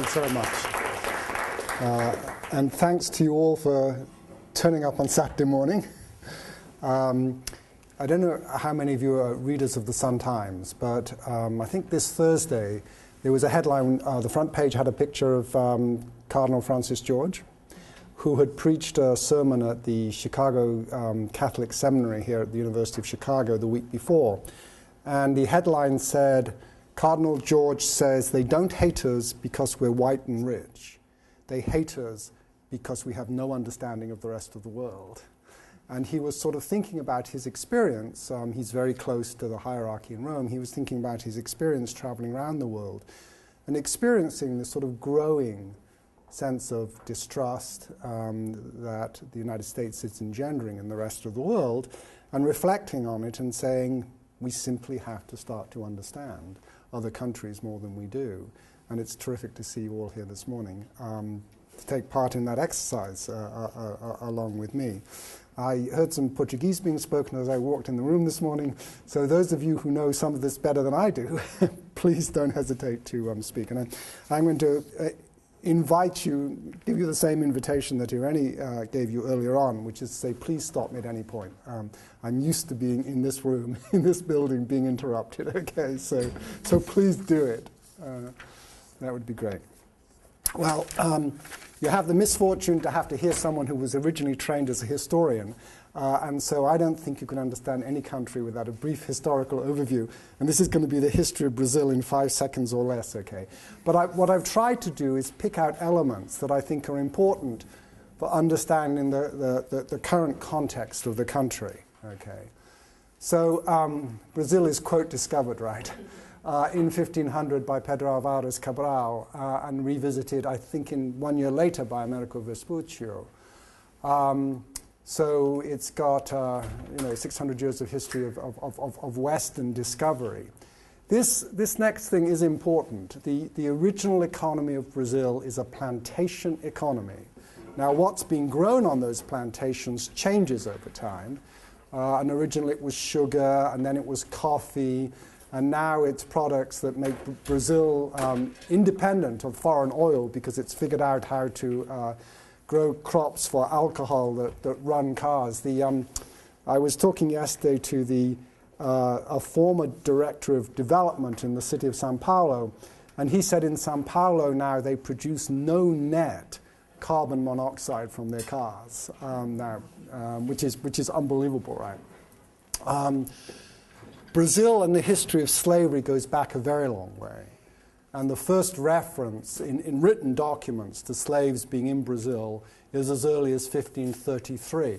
Thanks very much. And thanks to you all for turning up on Saturday morning. I don't know how many of you are readers of the Sun-Times, but I think this Thursday there was a headline, the front page had a picture of Cardinal Francis George, who had preached a sermon at the Chicago Catholic Seminary here at the University of Chicago the week before. And the headline said, Cardinal George says they don't hate us because we're white and rich. They hate us because we have no understanding of the rest of the world. And he was sort of thinking about his experience. He's very close to the hierarchy in Rome. He was thinking about his experience traveling around the world and experiencing this sort of growing sense of distrust that the United States is engendering in the rest of the world, and reflecting on it and saying, we simply have to start to understand other countries more than we do. And it's terrific to see you all here this morning to take part in that exercise along with me. I heard some Portuguese being spoken as I walked in the room this morning, so those of you who know some of this better than I do, please don't hesitate to speak. And I'm going to invite you, give you the same invitation that Irene gave you earlier on, which is to say, please stop me at any point. I'm used to being in this room, in this building, being interrupted, okay? So please do it. That would be great. Well, you have the misfortune to have to hear someone who was originally trained as a historian, and so I don't think you can understand any country without a brief historical overview, and this is going to be the history of Brazil in 5 seconds or less, okay? But what I've tried to do is pick out elements that I think are important for understanding the current context of the country, okay? So Brazil is, quote, discovered, right? In 1500 by Pedro Álvares Cabral and revisited, I think, in 1 year later by Americo Vespuccio. So it's got 600 years of history of Western discovery. This next thing is important. The original economy of Brazil is a plantation economy. Now, what's been grown on those plantations changes over time. And originally it was sugar, and then it was coffee, and now it's products that make Brazil independent of foreign oil because it's figured out how to grow crops for alcohol that run cars. I was talking yesterday to a former director of development in the city of Sao Paulo, and he said in Sao Paulo now they produce no net carbon monoxide from their cars now, which is unbelievable, right? Brazil and the history of slavery goes back a very long way. And the first reference in written documents to slaves being in Brazil is as early as 1533.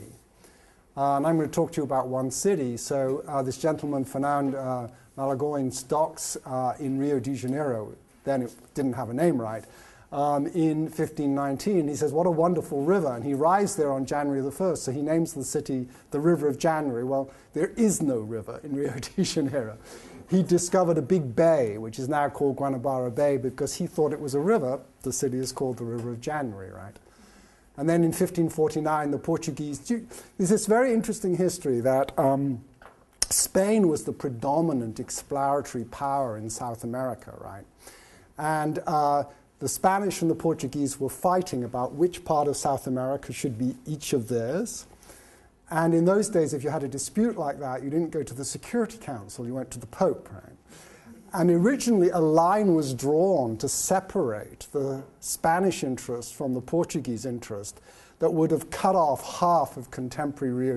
And I'm going to talk to you about one city. So this gentleman, Fernando Malagoin's docks in Rio de Janeiro, then it didn't have a name, right? In 1519, he says, what a wonderful river. And he arrives there on January the 1st, so he names the city the River of January. Well, there is no river in Rio de Janeiro. He discovered a big bay, which is now called Guanabara Bay, because he thought it was a river. The city is called the River of January, right? And then in 1549, the Portuguese... There's this very interesting history that Spain was the predominant exploratory power in South America, right? And the Spanish and the Portuguese were fighting about which part of South America should be each of theirs. And in those days, if you had a dispute like that, you didn't go to the Security Council, you went to the Pope, right? And originally a line was drawn to separate the Spanish interest from the Portuguese interest that would have cut off half of contemporary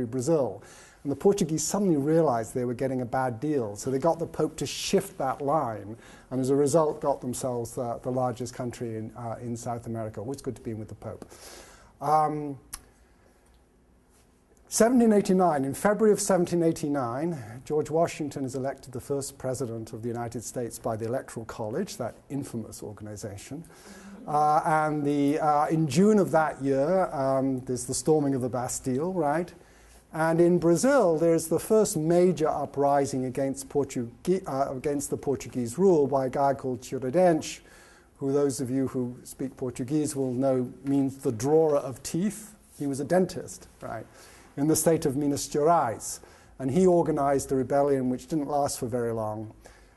Brazil. And the Portuguese suddenly realized they were getting a bad deal, so they got the Pope to shift that line, and as a result got themselves the largest country in South America. Always good to be with the Pope. 1789, in February of 1789, George Washington is elected the first president of the United States by the Electoral College, that infamous organization. And in June of that year, there's the storming of the Bastille, right? And in Brazil, there's the first major uprising against the Portuguese rule by a guy called Tiradentes, who those of you who speak Portuguese will know means the drawer of teeth. He was a dentist, right, in the state of Minas Gerais. And he organized a rebellion which didn't last for very long.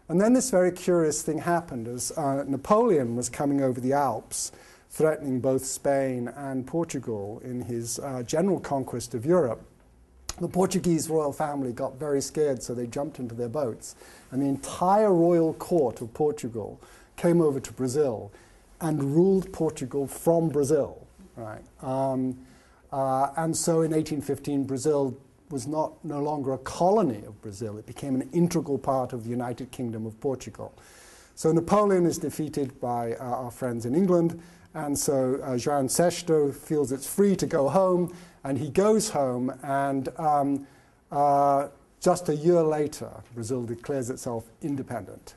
And then this very curious thing happened as Napoleon was coming over the Alps, threatening both Spain and Portugal in his general conquest of Europe. The Portuguese royal family got very scared, so they jumped into their boats. And the entire royal court of Portugal came over to Brazil and ruled Portugal from Brazil. Right? And so in 1815, Brazil was no longer a colony of Brazil. It became an integral part of the United Kingdom of Portugal. So Napoleon is defeated by our friends in England, and so João Sexto feels it's free to go home, and he goes home, and just a year later, Brazil declares itself independent.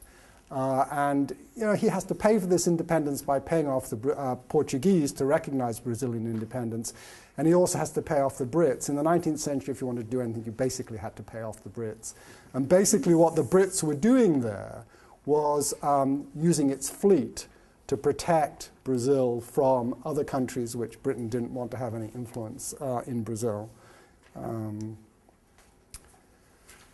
And he has to pay for this independence by paying off the Portuguese to recognize Brazilian independence, and he also has to pay off the Brits. In the 19th century, if you wanted to do anything, you basically had to pay off the Brits. And basically what the Brits were doing there was using its fleet to protect Brazil from other countries which Britain didn't want to have any influence in Brazil.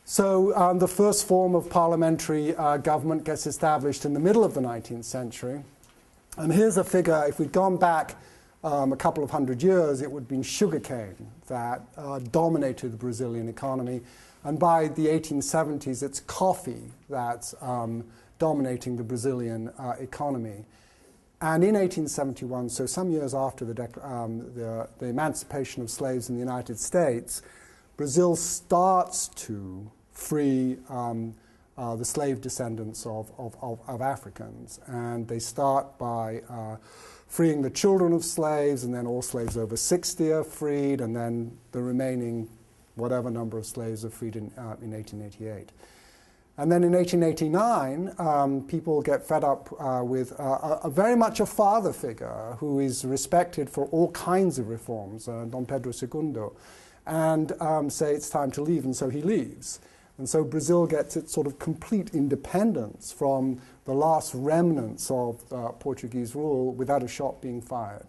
So the first form of parliamentary government gets established in the middle of the 19th century. And here's a figure. If we'd gone back a couple of hundred years, it would have been sugarcane that dominated the Brazilian economy. And by the 1870s, it's coffee that's dominating the Brazilian economy. And in 1871, so some years after the emancipation of slaves in the United States, Brazil starts to free the slave descendants of Africans. And they start by freeing the children of slaves, and then all slaves over 60 are freed, and then the remaining whatever number of slaves are freed in 1888. And then in 1889, people get fed up with a very much a father figure who is respected for all kinds of reforms, Dom Pedro II, and say it's time to leave, and so he leaves. And so Brazil gets its sort of complete independence from the last remnants of Portuguese rule without a shot being fired.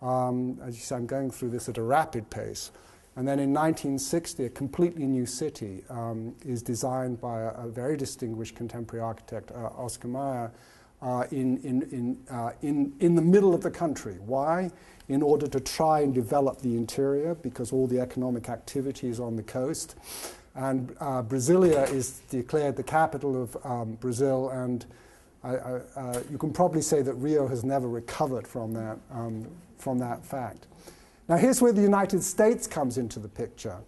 As you see, I'm going through this at a rapid pace. And then in 1960, a completely new city is designed by a very distinguished contemporary architect, Oscar Mayer, in the middle of the country. Why? In order to try and develop the interior, because all the economic activity is on the coast. And Brasilia is declared the capital of Brazil, and you can probably say that Rio has never recovered from that fact. Now here's where the United States comes into the picture.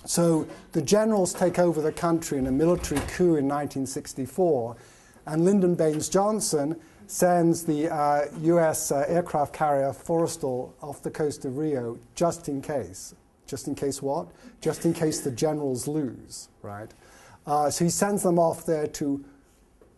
So the generals take over the country in a military coup in 1964, and Lyndon Baines Johnson sends the U.S. aircraft carrier Forrestal off the coast of Rio just in case. Just in case what? Just in case the generals lose, right? So he sends them off there to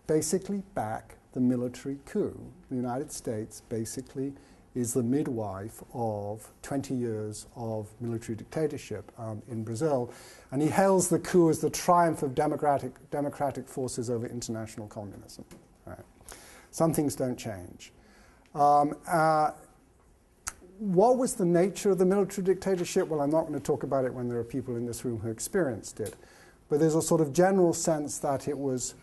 basically back the military coup. The United States basically is the midwife of 20 years of military dictatorship in Brazil. And he hails the coup as the triumph of democratic forces over international communism. Right. Some things don't change. What was the nature of the military dictatorship? Well, I'm not going to talk about it when there are people in this room who experienced it. But there's a sort of general sense that it was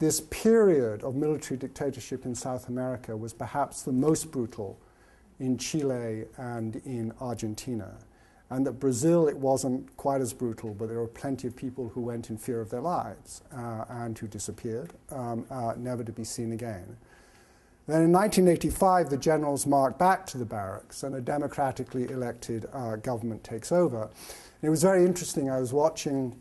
this period of military dictatorship in South America was perhaps the most brutal in Chile and in Argentina. And that Brazil, it wasn't quite as brutal, but there were plenty of people who went in fear of their lives and who disappeared, never to be seen again. Then in 1985, the generals march back to the barracks and a democratically elected government takes over. And it was very interesting. I was watching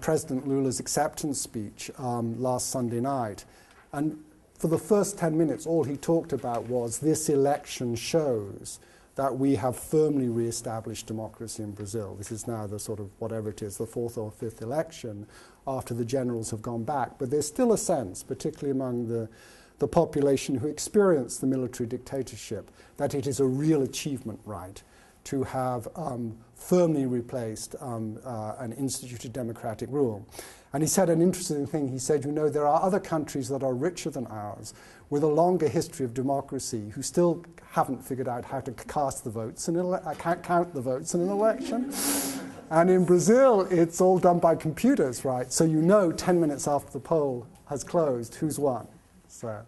President Lula's acceptance speech last Sunday night. And for the first 10 minutes, all he talked about was this election shows that we have firmly re-established democracy in Brazil. This is now the sort of, whatever it is, the fourth or fifth election after the generals have gone back. But there's still a sense, particularly among the population who experienced the military dictatorship, that it is a real achievement, right, to have firmly replaced an instituted democratic rule. And he said an interesting thing. He said, you know, there are other countries that are richer than ours with a longer history of democracy who still haven't figured out how to cast the votes and count the votes in an election. And in Brazil, it's all done by computers, right? So you know 10 minutes after the poll has closed who's won. So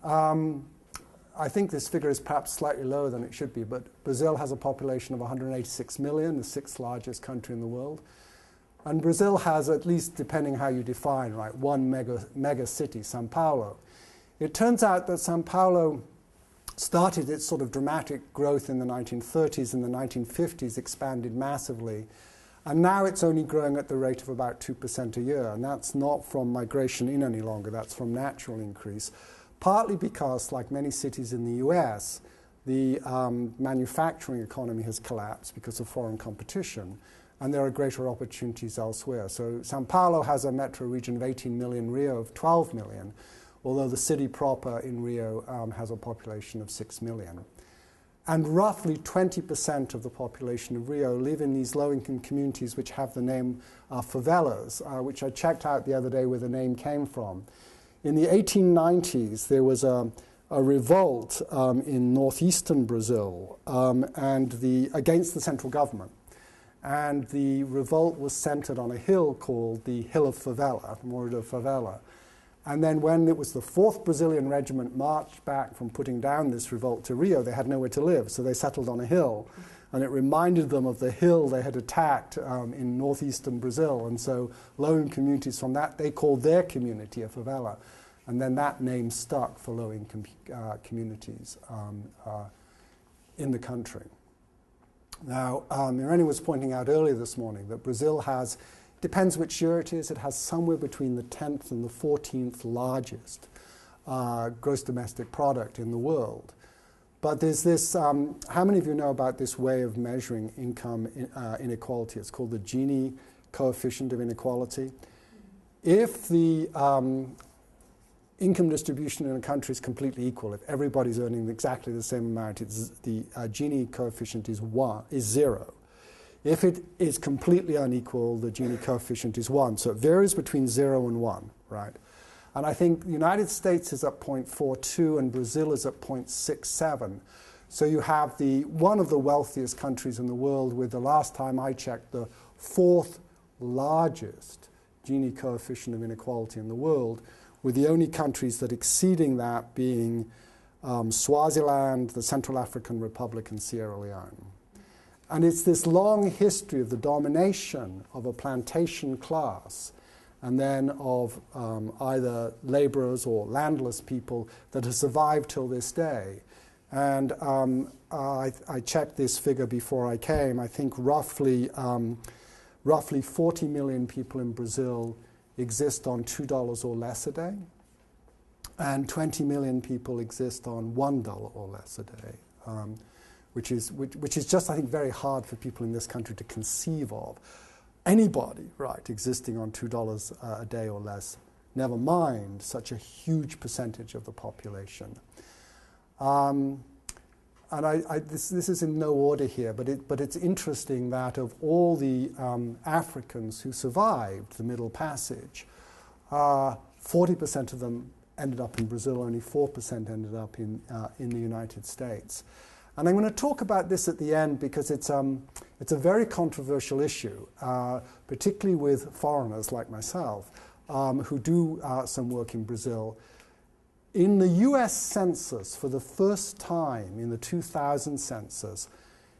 I think this figure is perhaps slightly lower than it should be, but Brazil has a population of 186 million, the sixth largest country in the world. And Brazil has, at least depending how you define, right, one mega city, São Paulo. It turns out that São Paulo started its sort of dramatic growth in the 1930s. In the 1950s, expanded massively. And now it's only growing at the rate of about 2% a year. And that's not from migration in any longer. That's from natural increase. Partly because, like many cities in the US, the manufacturing economy has collapsed because of foreign competition. And there are greater opportunities elsewhere. So São Paulo has a metro region of 18 million, Rio of 12 million, although the city proper in Rio has a population of 6 million. And roughly 20% of the population of Rio live in these low-income communities which have the name favelas, which I checked out the other day where the name came from. In the 1890s, there was a revolt in northeastern Brazil against the central government. And the revolt was centered on a hill called the Hill of Favela, Morro da Favela. And then when it was the 4th Brazilian Regiment marched back from putting down this revolt to Rio, they had nowhere to live, so they settled on a hill. And it reminded them of the hill they had attacked in northeastern Brazil. And so low-income communities from that, they called their community a favela. And then that name stuck for low-income communities in the country. Now, Irene was pointing out earlier this morning that Brazil has, depends which year it is, it has somewhere between the 10th and the 14th largest gross domestic product in the world. But there's this, how many of you know about this way of measuring income inequality? It's called the Gini coefficient of inequality. If the income distribution in a country is completely equal, if everybody's earning exactly the same amount, the Gini coefficient is 0. If it is completely unequal, the Gini coefficient is 1. So it varies between 0 and 1, right? And I think the United States is at 0.42 and Brazil is at 0.67. So you have one of the wealthiest countries in the world with, the last time I checked, the 4th largest Gini coefficient of inequality in the world, with the only countries that exceeding that being Swaziland, the Central African Republic, and Sierra Leone. And it's this long history of the domination of a plantation class and then of either laborers or landless people that has survived till this day. And I checked this figure before I came. I think roughly 40 million people in Brazil exist on $2 or less a day, and 20 million people exist on $1 or less a day, which is just, I think, very hard for people in this country to conceive of. Anybody, right, existing on $2 a day or less, never mind such a huge percentage of the population. And this is in no order here, but it's interesting that of all the Africans who survived the Middle Passage, 40% of them ended up in Brazil, only 4% ended up in the United States. And I'm going to talk about this at the end because it's a very controversial issue, particularly with foreigners like myself who do some work in Brazil. In the US Census, for the first time in the 2000 census,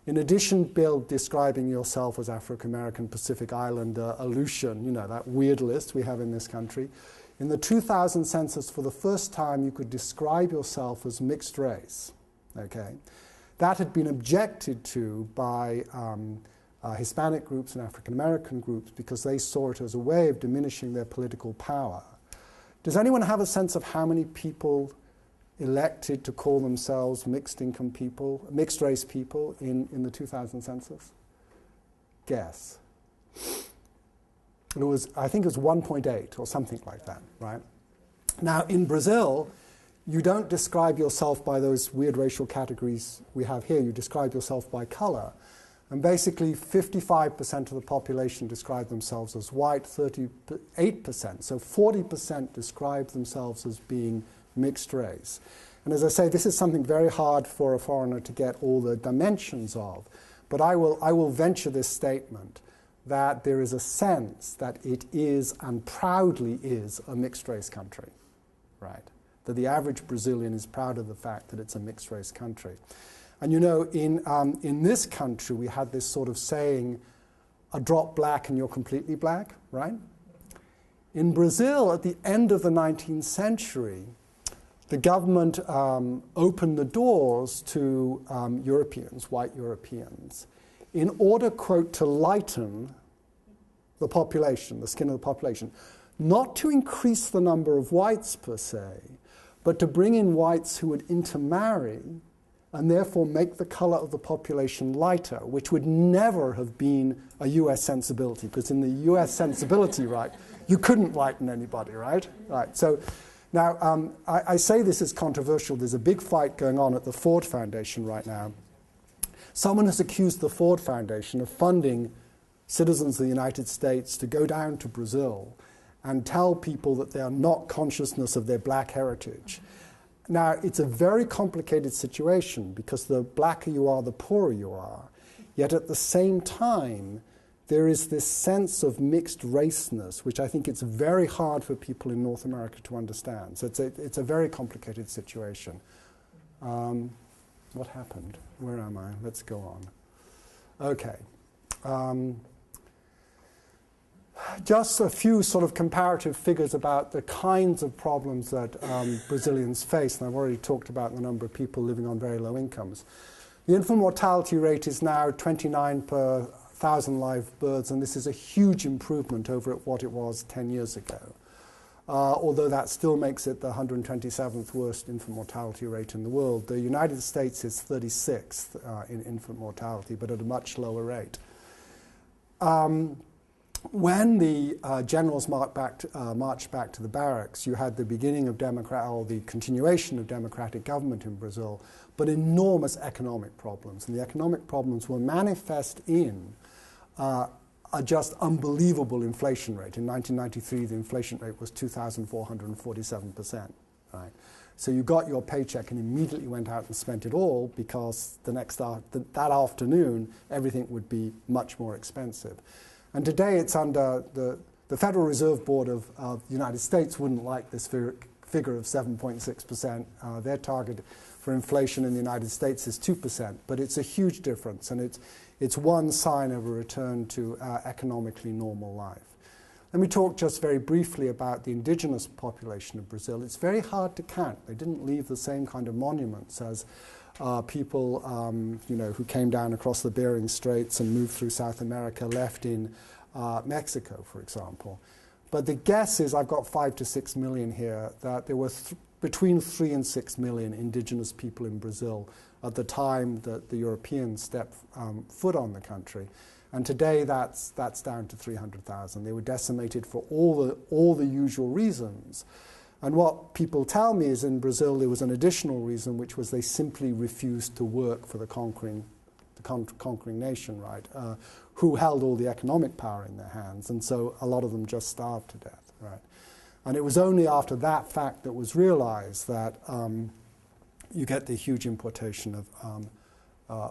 in addition, Bill, describing yourself as African-American, Pacific Islander, Aleutian, you know, that weird list we have in this country, in the 2000 census, for the first time, you could describe yourself as mixed race, okay? That had been objected to by Hispanic groups and African-American groups because they saw it as a way of diminishing their political power. Does anyone have a sense of how many people elected to call themselves mixed income people, mixed race people in the 2000 census? Guess. It was, I think it was 1.8 or something like that, right? Now, in Brazil, you don't describe yourself by those weird racial categories we have here. You describe yourself by color. And basically, 55% of the population describe themselves as white, 38%. So 40% describe themselves as being mixed race. And as I say, this is something very hard for a foreigner to get all the dimensions of. But I will venture this statement that there is a sense that it is and proudly is a mixed-race country, right? That the average Brazilian is proud of the fact that it's a mixed-race country. And you know, in this country, we had this sort of saying, a drop black and you're completely black, right? In Brazil, at the end of the 19th century, the government opened the doors to Europeans, white Europeans, in order, quote, to lighten the population, the skin of the population, not to increase the number of whites per se, but to bring in whites who would intermarry and therefore make the color of the population lighter, which would never have been a US sensibility, because in the US sensibility, right, you couldn't lighten anybody, right? Right. So now, I say this is controversial. There's a big fight going on at the Ford Foundation right now. Someone has accused the Ford Foundation of funding citizens of the United States to go down to Brazil and tell people that they are not consciousness of their black heritage. Now, it's a very complicated situation because the blacker you are, the poorer you are. Yet at the same time, there is this sense of mixed raceness, which I think it's very hard for people in North America to understand. So it's a very complicated situation. What happened? Where am I? Let's go on. Okay. Just a few sort of comparative figures about the kinds of problems that Brazilians face, and I've already talked about the number of people living on very low incomes. The infant mortality rate is now 29 per 1,000 live births, and this is a huge improvement over what it was 10 years ago. Although that still makes it the 127th worst infant mortality rate in the world. The United States is 36th in infant mortality, but at a much lower rate. When the generals marched back to the barracks, you had the beginning of the continuation of democratic government in Brazil, but enormous economic problems. And the economic problems were manifest in a just unbelievable inflation rate. In 1993, the inflation rate was 2,447%. Right? So you got your paycheck and immediately went out and spent it all because that afternoon, everything would be much more expensive. And today it's under the Federal Reserve Board of the United States wouldn't like this figure of 7.6%. Their target for inflation in the United States is 2%, but it's a huge difference, and it's one sign of a return to economically normal life. Let me talk just very briefly about the indigenous population of Brazil. It's very hard to count. They didn't leave the same kind of monuments as people who came down across the Bering Straits and moved through South America left in Mexico, for example. But the guess is, I've got 5 to 6 million here, that there were between 3 and 6 million indigenous people in Brazil at the time that the Europeans stepped foot on the country. And today that's down to 300,000. They were decimated for all the usual reasons. And what people tell me is in Brazil there was an additional reason, which was they simply refused to work for the conquering nation, right, who held all the economic power in their hands. And so a lot of them just starved to death, right. And it was only after that fact that was realized that you get the huge importation of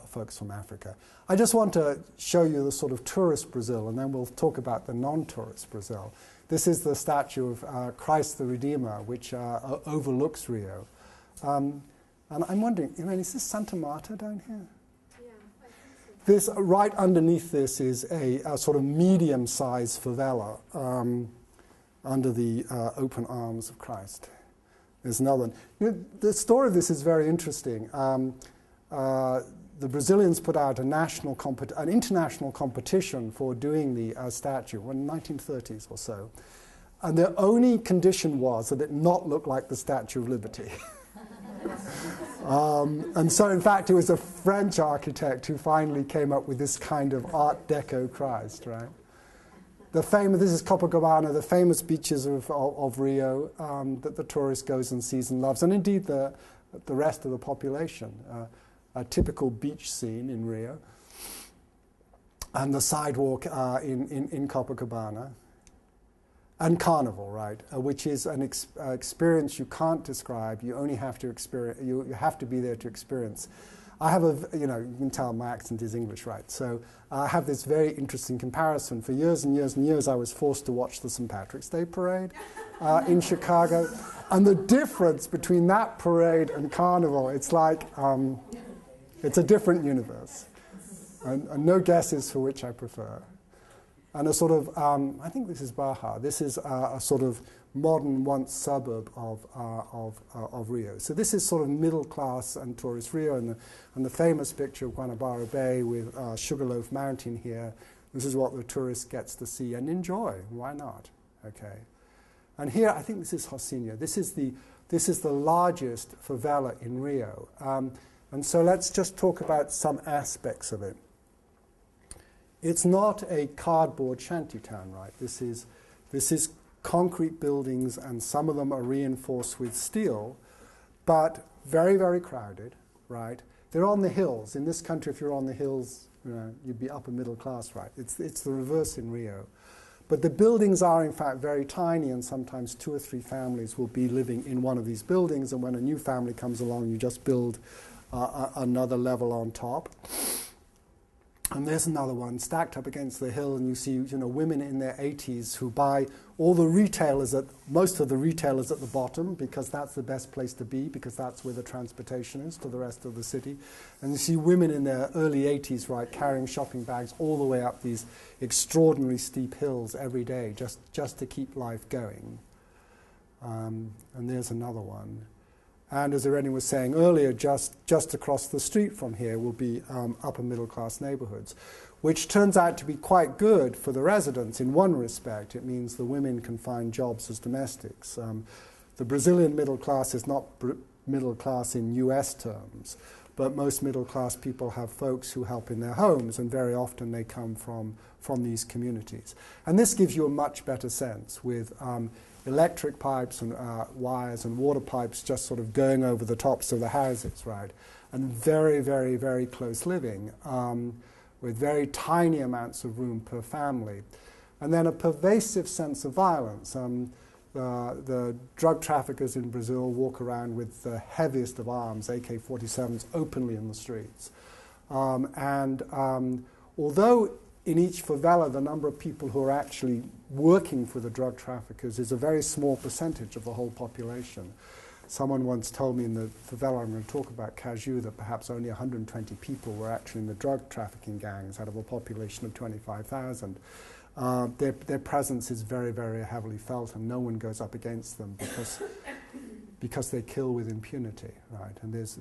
folks from Africa. I just want to show you the sort of tourist Brazil, and then we'll talk about the non-tourist Brazil. This is the statue of Christ the Redeemer, which overlooks Rio. And I'm wondering, is this Santa Marta down here? Yeah, I think so. This, right underneath this is a sort of medium-sized favela under the open arms of Christ. There's another one. The story of this is very interesting. The Brazilians put out an international competition for doing the statue in the 1930s or so. And the only condition was that it not look like the Statue of Liberty. And so, in fact, it was a French architect who finally came up with this kind of Art Deco Christ, right? This is Copacabana, the famous beaches of Rio that the tourist goes and sees and loves, and indeed the rest of the population. A typical beach scene in Rio, and the sidewalk in Copacabana, and Carnival, right, which is an experience you can't describe. You only have to experience. You have to be there to experience. I have you can tell my accent is English, right? So I have this very interesting comparison. For years and years and years, I was forced to watch the St. Patrick's Day parade in Chicago. And the difference between that parade and Carnival, it's like, it's a different universe. And no guesses for which I prefer. And a sort of, I think this is Baja. This is a sort of modern once suburb of Rio. So this is sort of middle class and tourist Rio, and the famous picture of Guanabara Bay with Sugarloaf Mountain here. This is what the tourist gets to see and enjoy. Why not? Okay. And here, I think this is Rocinha. This is the largest favela in Rio. And so let's just talk about some aspects of it. It's not a cardboard shantytown, right? This is concrete buildings, and some of them are reinforced with steel, but very, very crowded, right? They're on the hills. In this country, if you're on the hills, you'd be upper middle class, right? It's the reverse in Rio. But the buildings are, in fact, very tiny, and sometimes 2 or 3 families will be living in one of these buildings, and when a new family comes along, you just build another level on top. And there's another one stacked up against the hill, and you see, women in their 80s who buy all the retailers most of the retailers at the bottom, because that's the best place to be, because that's where the transportation is to the rest of the city. And you see women in their early 80s, right, carrying shopping bags all the way up these extraordinarily steep hills every day, just to keep life going. And there's another one. And as Irene was saying earlier, just across the street from here will be upper middle class neighborhoods, which turns out to be quite good for the residents in one respect. It means the women can find jobs as domestics. The Brazilian middle class is not middle class in US terms, but most middle class people have folks who help in their homes, and very often they come from these communities. And this gives you a much better sense with electric pipes and wires and water pipes just sort of going over the tops of the houses, right? And very, very, very close living with very tiny amounts of room per family. And then a pervasive sense of violence. The drug traffickers in Brazil walk around with the heaviest of arms, AK-47s, openly in the streets. Although in each favela, the number of people who are actually working for the drug traffickers is a very small percentage of the whole population. Someone once told me in the favela I'm going to talk about, Caju, that perhaps only 120 people were actually in the drug trafficking gangs out of a population of 25,000. Their presence is very, very heavily felt, and no one goes up against them because they kill with impunity, right? And there's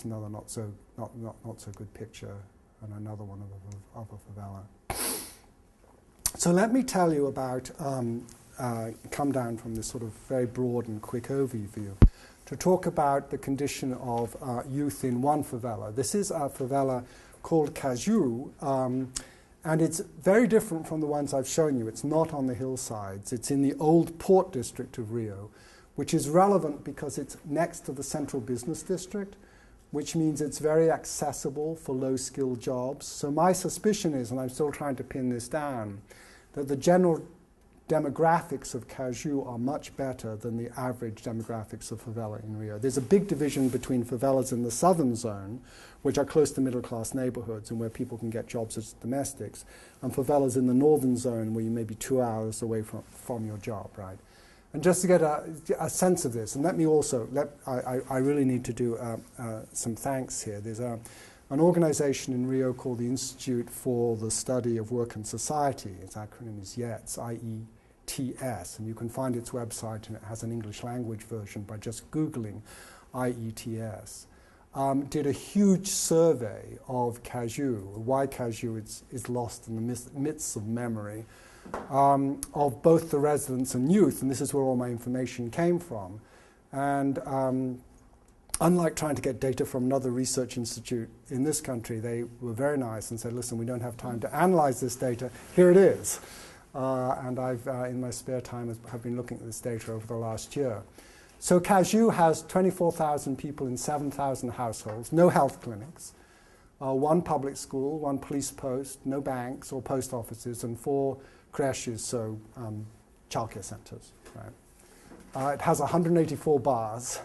another not so good picture, and another one of a favela. So let me tell you about, come down from this sort of very broad and quick overview, to talk about the condition of youth in one favela. This is a favela called Caju, and it's very different from the ones I've shown you. It's not on the hillsides. It's in the old port district of Rio, which is relevant because it's next to the central business district, which means it's very accessible for low-skilled jobs. So my suspicion is, and I'm still trying to pin this down, that the general demographics of Caju are much better than the average demographics of favela in Rio. There's a big division between favelas in the southern zone, which are close to middle-class neighborhoods and where people can get jobs as domestics, and favelas in the northern zone where you may be 2 hours away from your job, right? And just to get a sense of this, and let me also, I really need to do some thanks here. There's an organization in Rio called the Institute for the Study of Work and Society. Its acronym is IETS, I-E-T-S, and you can find its website, and it has an English language version by just Googling IETS. Did a huge survey of Caju, why Caju is lost in the midst of memory, of both the residents and youth, and this is where all my information came from. And unlike trying to get data from another research institute in this country, they were very nice and said, listen, we don't have time to analyze this data. Here it is. And I've, in my spare time, have been looking at this data over the last year. So Caju has 24,000 people in 7,000 households, no health clinics, one public school, one police post, no banks or post offices, and 4 creches, so childcare centers. Right? It has 184 bars,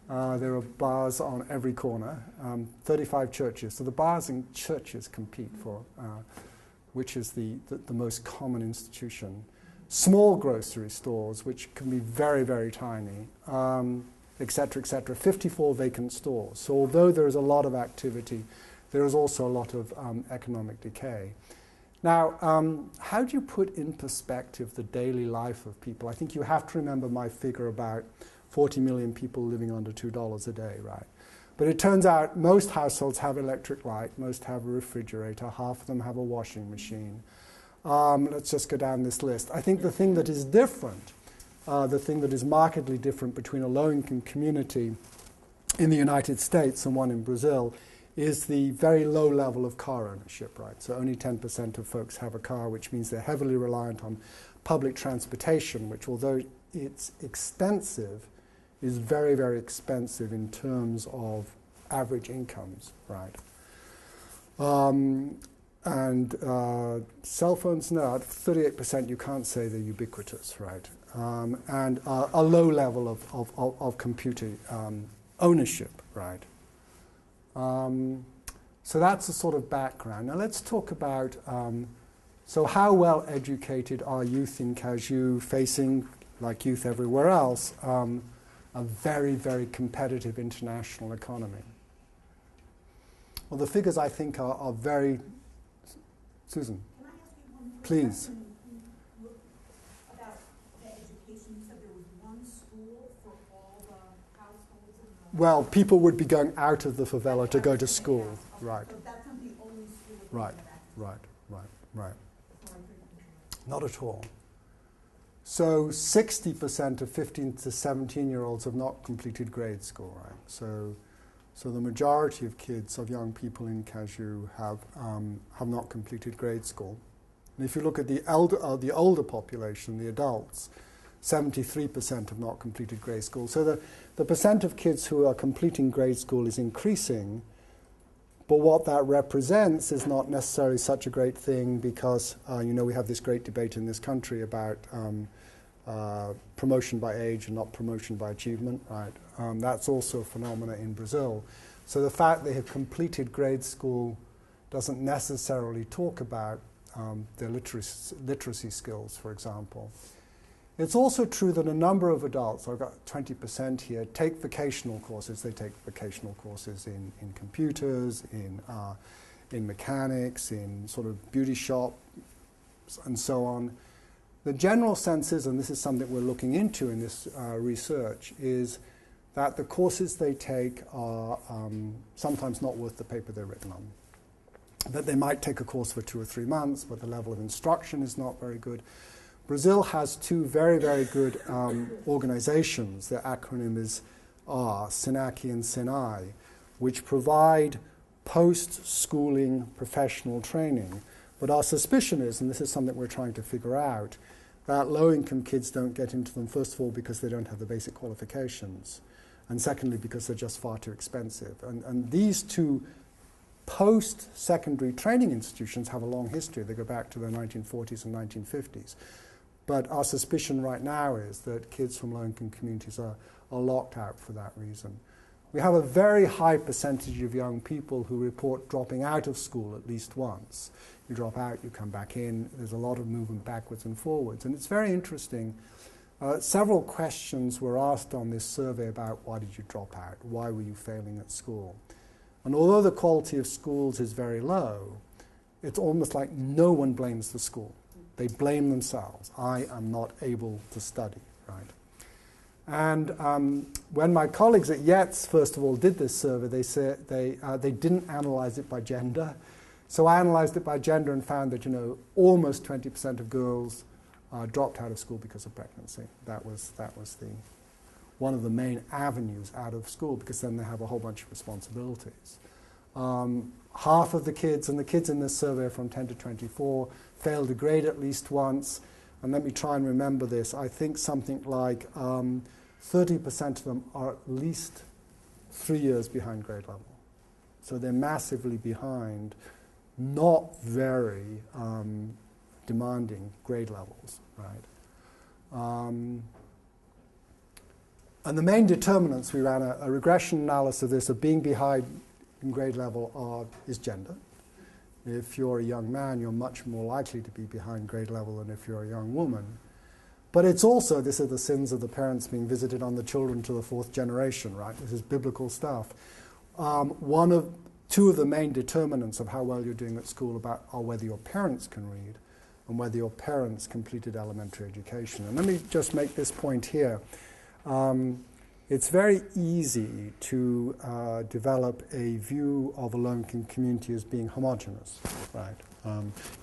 There are bars on every corner, 35 churches. So the bars and churches compete for which is the most common institution. Small grocery stores, which can be very, very tiny, et cetera, et cetera. 54 vacant stores. So although there is a lot of activity, there is also a lot of economic decay. Now, how do you put in perspective the daily life of people? I think you have to remember my figure about 40 million people living under $2 a day, right? But it turns out most households have electric light, most have a refrigerator, half of them have a washing machine. Let's just go down this list. I think the thing that is different, the thing that is markedly different between a low-income community in the United States and one in Brazil is the very low level of car ownership, right? So only 10% of folks have a car, which means they're heavily reliant on public transportation, which although it's expensive, is very, very expensive in terms of average incomes, right? And cell phones, no, at 38% you can't say they're ubiquitous, right? And a low level of computer ownership, right? So that's the sort of background. Now let's talk about, so how well educated are youth in Kazoo facing, like youth everywhere else, a very, very competitive international economy? Well, the figures I think are very, Susan, can I ask you one more please. question about the education? You said there was one school for all the households in the... Well, people would be going out of the favela to go to school, Okay. right? So that's not the only school that Right, you have access right. to. Not at all. So 60% of 15 to 17-year-olds have not completed grade school, right? So the majority of kids, of young people in Kazoo have not completed grade school. And if you look at the older population, the adults, 73% have not completed grade school. So the percent of kids who are completing grade school is increasing, but what that represents is not necessarily such a great thing because, we have this great debate in this country about promotion by age and not promotion by achievement, right? That's also a phenomenon in Brazil. So the fact they have completed grade school doesn't necessarily talk about their literacy skills, for example. It's also true that a number of adults, I've got 20% here, take vocational courses. They take vocational courses in computers, in mechanics, in sort of beauty shops, and so on. The general sense is, and this is something we're looking into in this research, is that the courses they take are sometimes not worth the paper they're written on. That they might take a course for 2 or 3 months, but the level of instruction is not very good. Brazil has 2 very, very good organizations. Their acronym are SINACI and SINAI, which provide post-schooling professional training. But our suspicion is, and this is something we're trying to figure out, that low-income kids don't get into them, first of all, because they don't have the basic qualifications, and secondly, because they're just far too expensive. And these 2 post-secondary training institutions have a long history. They go back to the 1940s and 1950s. But our suspicion right now is that kids from low-income communities are locked out for that reason. We have a very high percentage of young people who report dropping out of school at least once. You drop out, you come back in. There's a lot of movement backwards and forwards. And it's very interesting. Several questions were asked on this survey about why did you drop out? Why were you failing at school? And although the quality of schools is very low, it's almost like no one blames the school. They blame themselves. I am not able to study, right? And when my colleagues at Yates, first of all, did this survey, they said they didn't analyze it by gender. So I analyzed it by gender and found that, almost 20% of girls dropped out of school because of pregnancy. That was one of the main avenues out of school, because then they have a whole bunch of responsibilities. Half of the kids, and the kids in this survey are from 10 to 24, failed a grade at least once. And let me try and remember this. I think something like 30% of them are at least 3 years behind grade level. So they're massively behind, not very demanding grade levels, right? And the main determinants, we ran a regression analysis of this, of being behind in grade level is gender. If you're a young man, you're much more likely to be behind grade level than if you're a young woman. But it's also, this is the sins of the parents being visited on the children to the fourth generation, right? This is biblical stuff. Two of the main determinants of how well you're doing at school are whether your parents can read and whether your parents completed elementary education. And let me just make this point here. It's very easy to develop a view of a low-income community as being homogeneous, right?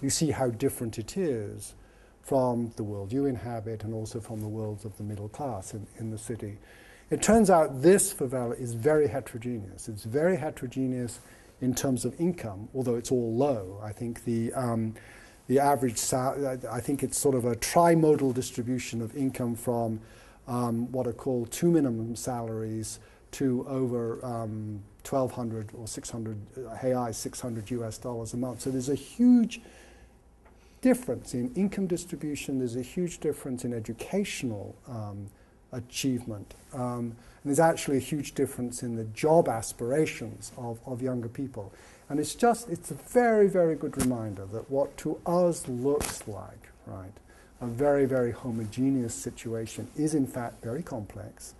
You see how different it is from the world you inhabit and also from the worlds of the middle class in the city. It turns out this favela is very heterogeneous. It's very heterogeneous in terms of income, although it's all low. I think the average, I think it's sort of a trimodal distribution of income from what are called two minimum salaries to over 1,200 or 600, $600 US a month. So there's a huge difference in income distribution. There's a huge difference in educational achievement. And there's actually a huge difference in the job aspirations of younger people. And it's a very, very good reminder that what to us looks like, right, a very, very homogeneous situation is in fact very complex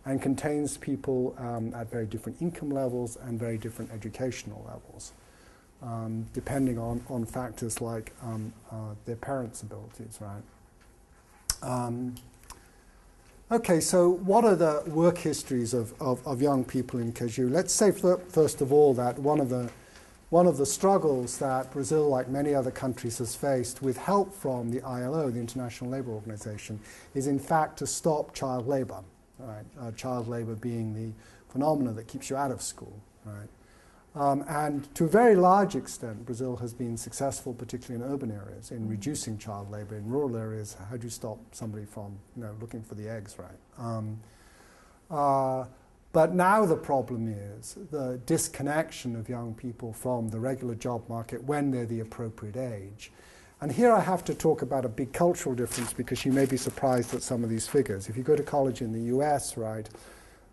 and contains people at very different income levels and very different educational levels, depending on factors like their parents' abilities, right? Okay, so what are the work histories of young people in Caju? Let's say first of all that one of the struggles that Brazil, like many other countries, has faced with help from the ILO, the International Labour Organization, is in fact to stop child labor, right? Child labor being the phenomenon that keeps you out of school, right? And to a very large extent, Brazil has been successful, particularly in urban areas, in reducing child labor. In rural areas, how do you stop somebody from looking for the eggs, right? But now the problem is the disconnection of young people from the regular job market when they're the appropriate age. And here I have to talk about a big cultural difference because you may be surprised at some of these figures. If you go to college in the US, right,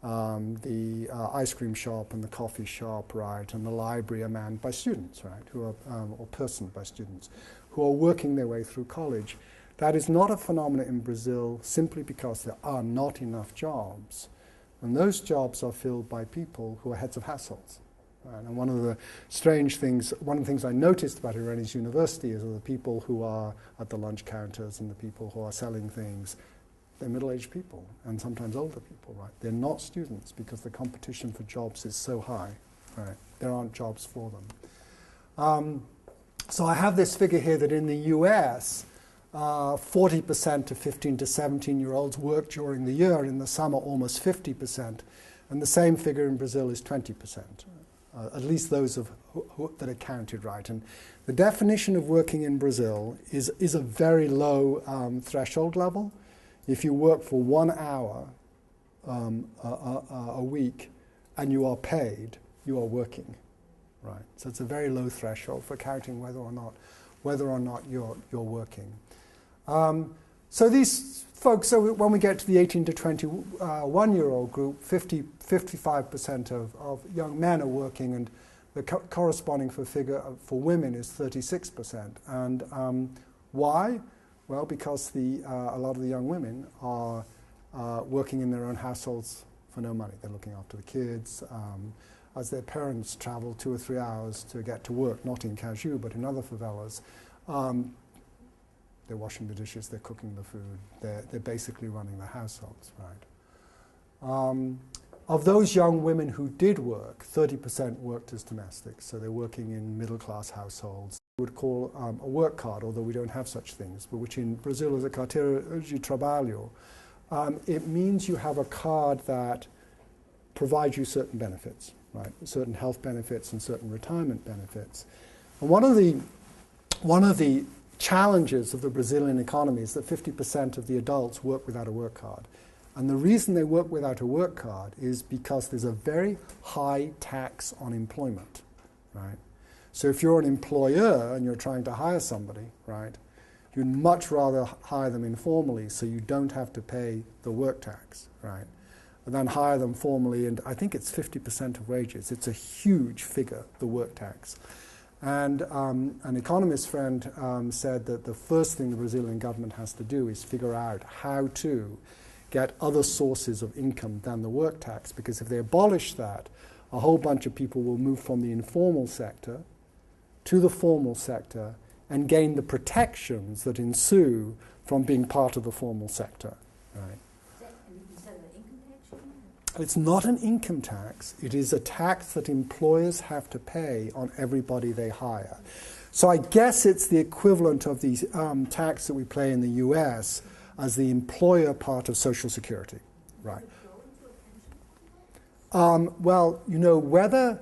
the ice cream shop and the coffee shop, right, and the library are manned by students, right, who are, or personed by students, who are working their way through college. That is not a phenomenon in Brazil simply because there are not enough jobs. And those jobs are filled by people who are heads of households. Right? And one of the things I noticed about Irani's university is that the people who are at the lunch counters and the people who are selling things, they're middle-aged people and sometimes older people, right? They're not students because the competition for jobs is so high, right? There aren't jobs for them. So I have this figure here that in the US, 40% of 15 to 17-year-olds work during the year. In the summer, almost 50%. And the same figure in Brazil is 20%, at least those that are counted, right? And the definition of working in Brazil is a very low threshold level. If you work for 1 hour a week and you are paid, you are working, right? So it's a very low threshold for counting whether or not you're working. So these folks, so when we get to the 18 to 21-year-old group, 55% of young men are working, and the corresponding figure for women is 36%. And why? Well, because a lot of the young women are working in their own households for no money. They're looking after the kids, as their parents travel 2 or 3 hours to get to work, not in Caju, but in other favelas. They're washing the dishes, they're cooking the food, they're basically running the households, right? Of those young women who did work, 30% worked as domestics, so they're working in middle-class households. We would call a work card, although we don't have such things, but which in Brazil is a carteira de trabalho. It means you have a card that provides you certain benefits, right? Certain health benefits and certain retirement benefits. And one of the challenges of the Brazilian economy is that 50% of the adults work without a work card. And the reason they work without a work card is because there's a very high tax on employment, right? So if you're an employer and you're trying to hire somebody, right, you'd much rather hire them informally so you don't have to pay the work tax, right? and then hire them formally, and I think it's 50% of wages. It's a huge figure, the work tax. And an economist friend said that the first thing the Brazilian government has to do is figure out how to get other sources of income than the work tax, because if they abolish that, a whole bunch of people will move from the informal sector to the formal sector and gain the protections that ensue from being part of the formal sector. Right? Is that an income tax? It's not an income tax. It is a tax that employers have to pay on everybody they hire. So I guess it's the equivalent of the tax that we pay in the US as the employer part of Social Security. Right. Well, you know, whether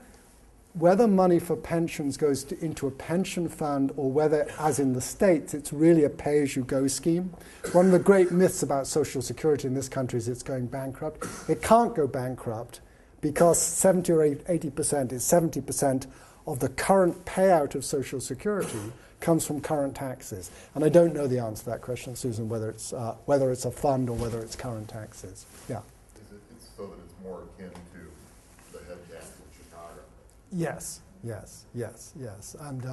money for pensions goes into a pension fund or whether, as in the States, it's really a pay-as-you-go scheme. One of the great myths about Social Security in this country is it's going bankrupt. It can't go bankrupt because 70 or 80% is 70% of the current payout of Social Security comes from current taxes. And I don't know the answer to that question, Susan, whether it's a fund or whether it's current taxes. Yeah. It's so that it's more akin to the head tax in Chicago. Yes. And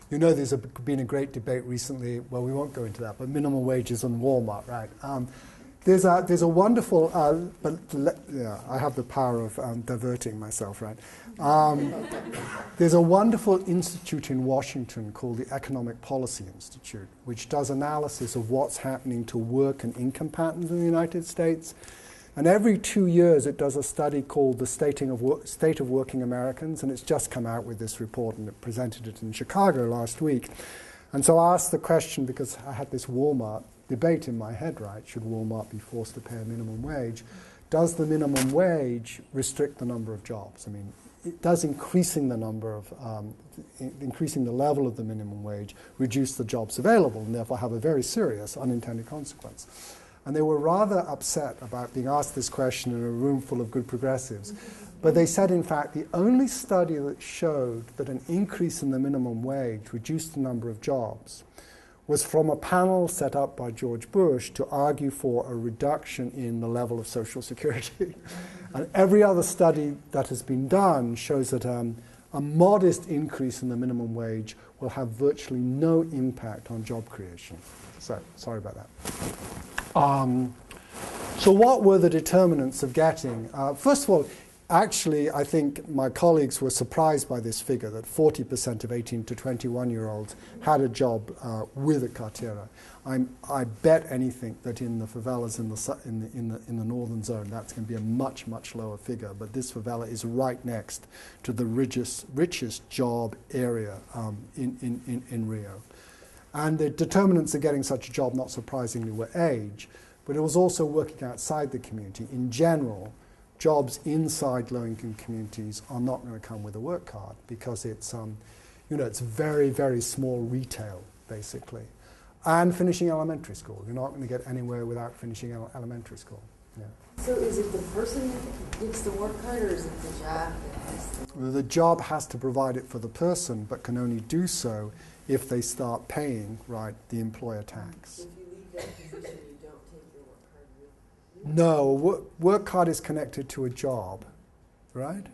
you know, there's been a great debate recently. Well, we won't go into that, but minimum wages and Walmart, right? There's a wonderful, I have the power of diverting myself, right? There's a wonderful institute in Washington called the Economic Policy Institute, which does analysis of what's happening to work and income patterns in the United States. And every 2 years it does a study called the State of Working Americans, and it's just come out with this report, and it presented it in Chicago last week. And so I asked the question, because I had this Walmart debate in my head, right? Should Walmart be forced to pay a minimum wage? Does the minimum wage restrict the number of jobs? I mean, it does increasing the level of the minimum wage reduce the jobs available, and therefore have a very serious unintended consequence. And they were rather upset about being asked this question in a room full of good progressives. But they said, in fact, the only study that showed that an increase in the minimum wage reduced the number of jobs was from a panel set up by George Bush to argue for a reduction in the level of Social Security. And every other study that has been done shows that a modest increase in the minimum wage will have virtually no impact on job creation. So, sorry about that. So what were the determinants of getting? First of all, actually, I think my colleagues were surprised by this figure, that 40% of 18 to 21-year-olds had a job with a cartera. I bet anything that in the favelas in the northern zone, that's going to be a much, much lower figure. But this favela is right next to the richest job area in Rio. And the determinants of getting such a job, not surprisingly, were age, but it was also working outside the community. In general, jobs inside low-income communities are not going to come with a work card because it's, it's very, very small retail, basically. And finishing elementary school. You're not going to get anywhere without finishing elementary school. Yeah. So is it the person that gets the work card, or is it the job that has the... The job has to provide it for the person, but can only do so if they start paying, right, the employer tax. If you leave that position, you don't take your work card with you? No, work card is connected to a job, right?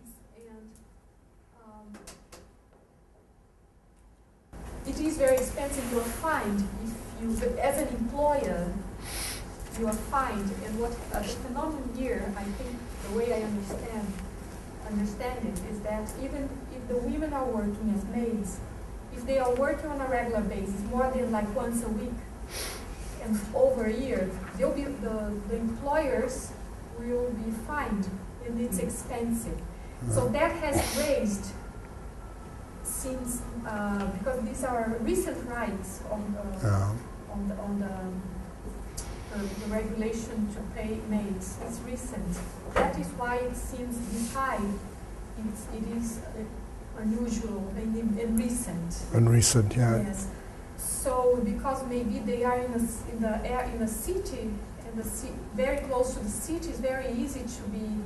It is very expensive. You are fined if you, as an employer, you are fined. And what the phenomenon here, I think, the way I understand it, is that even if the women are working as maids, if they are working on a regular basis, more than like once a week and over a year, they'll be the employers will be fined, and it's expensive. So that has raised, since because these are recent rights on the regulation to pay maids. It's recent. That is why it seems this high. It is unusual and recent. And recent, yeah. Yes. So because maybe they are in a city, and very close to the city, it's very easy to be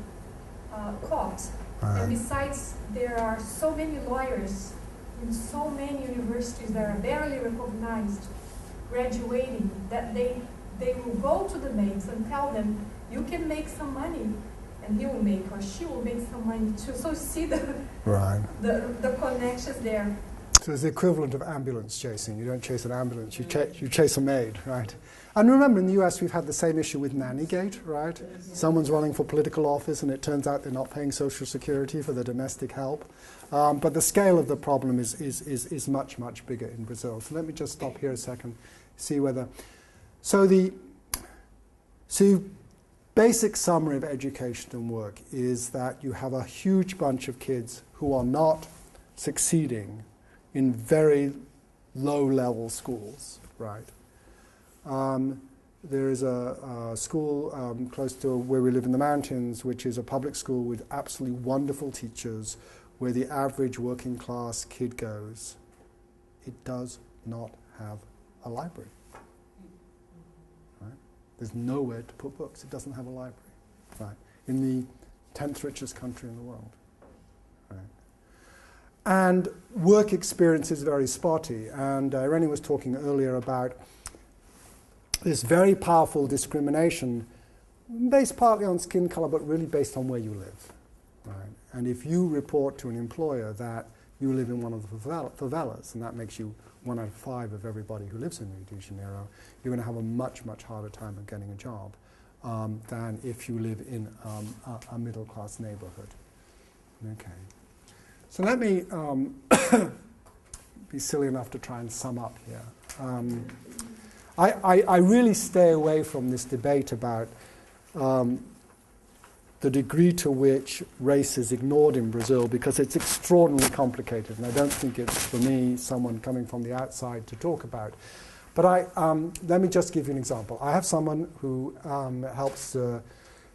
caught. And besides, there are so many lawyers in so many universities that are barely recognized, graduating, that they will go to the maids and tell them, you can make some money and he will make or she will make some money too. So see Right. the connections there. So it's the equivalent of ambulance chasing. You don't chase an ambulance, you chase a maid, right? And remember, in the US, we've had the same issue with Nannygate, right? Someone's running for political office, and it turns out they're not paying Social Security for their domestic help. But the scale of the problem is much, much bigger in Brazil. So let me just stop here a second, see whether... So the basic summary of education and work is that you have a huge bunch of kids who are not succeeding in very low-level schools, right? There is a school close to where we live in the mountains, which is a public school with absolutely wonderful teachers, where the average working-class kid goes. It does not have a library. Right? There's nowhere to put books. It doesn't have a library. Right? In the 10th richest country in the world. Right? And work experience is very spotty. And Rennie was talking earlier about this very powerful discrimination based partly on skin color, but really based on where you live. Right? And if you report to an employer that you live in one of the favelas, and that makes you 1 out of 5 of everybody who lives in Rio de Janeiro, you're going to have a much, much harder time of getting a job than if you live in a middle-class neighborhood. Okay. So let me be silly enough to try and sum up here. I really stay away from this debate about the degree to which race is ignored in Brazil, because it's extraordinarily complicated, and I don't think it's for me, someone coming from the outside, to talk about. But let me just give you an example. I have someone who helps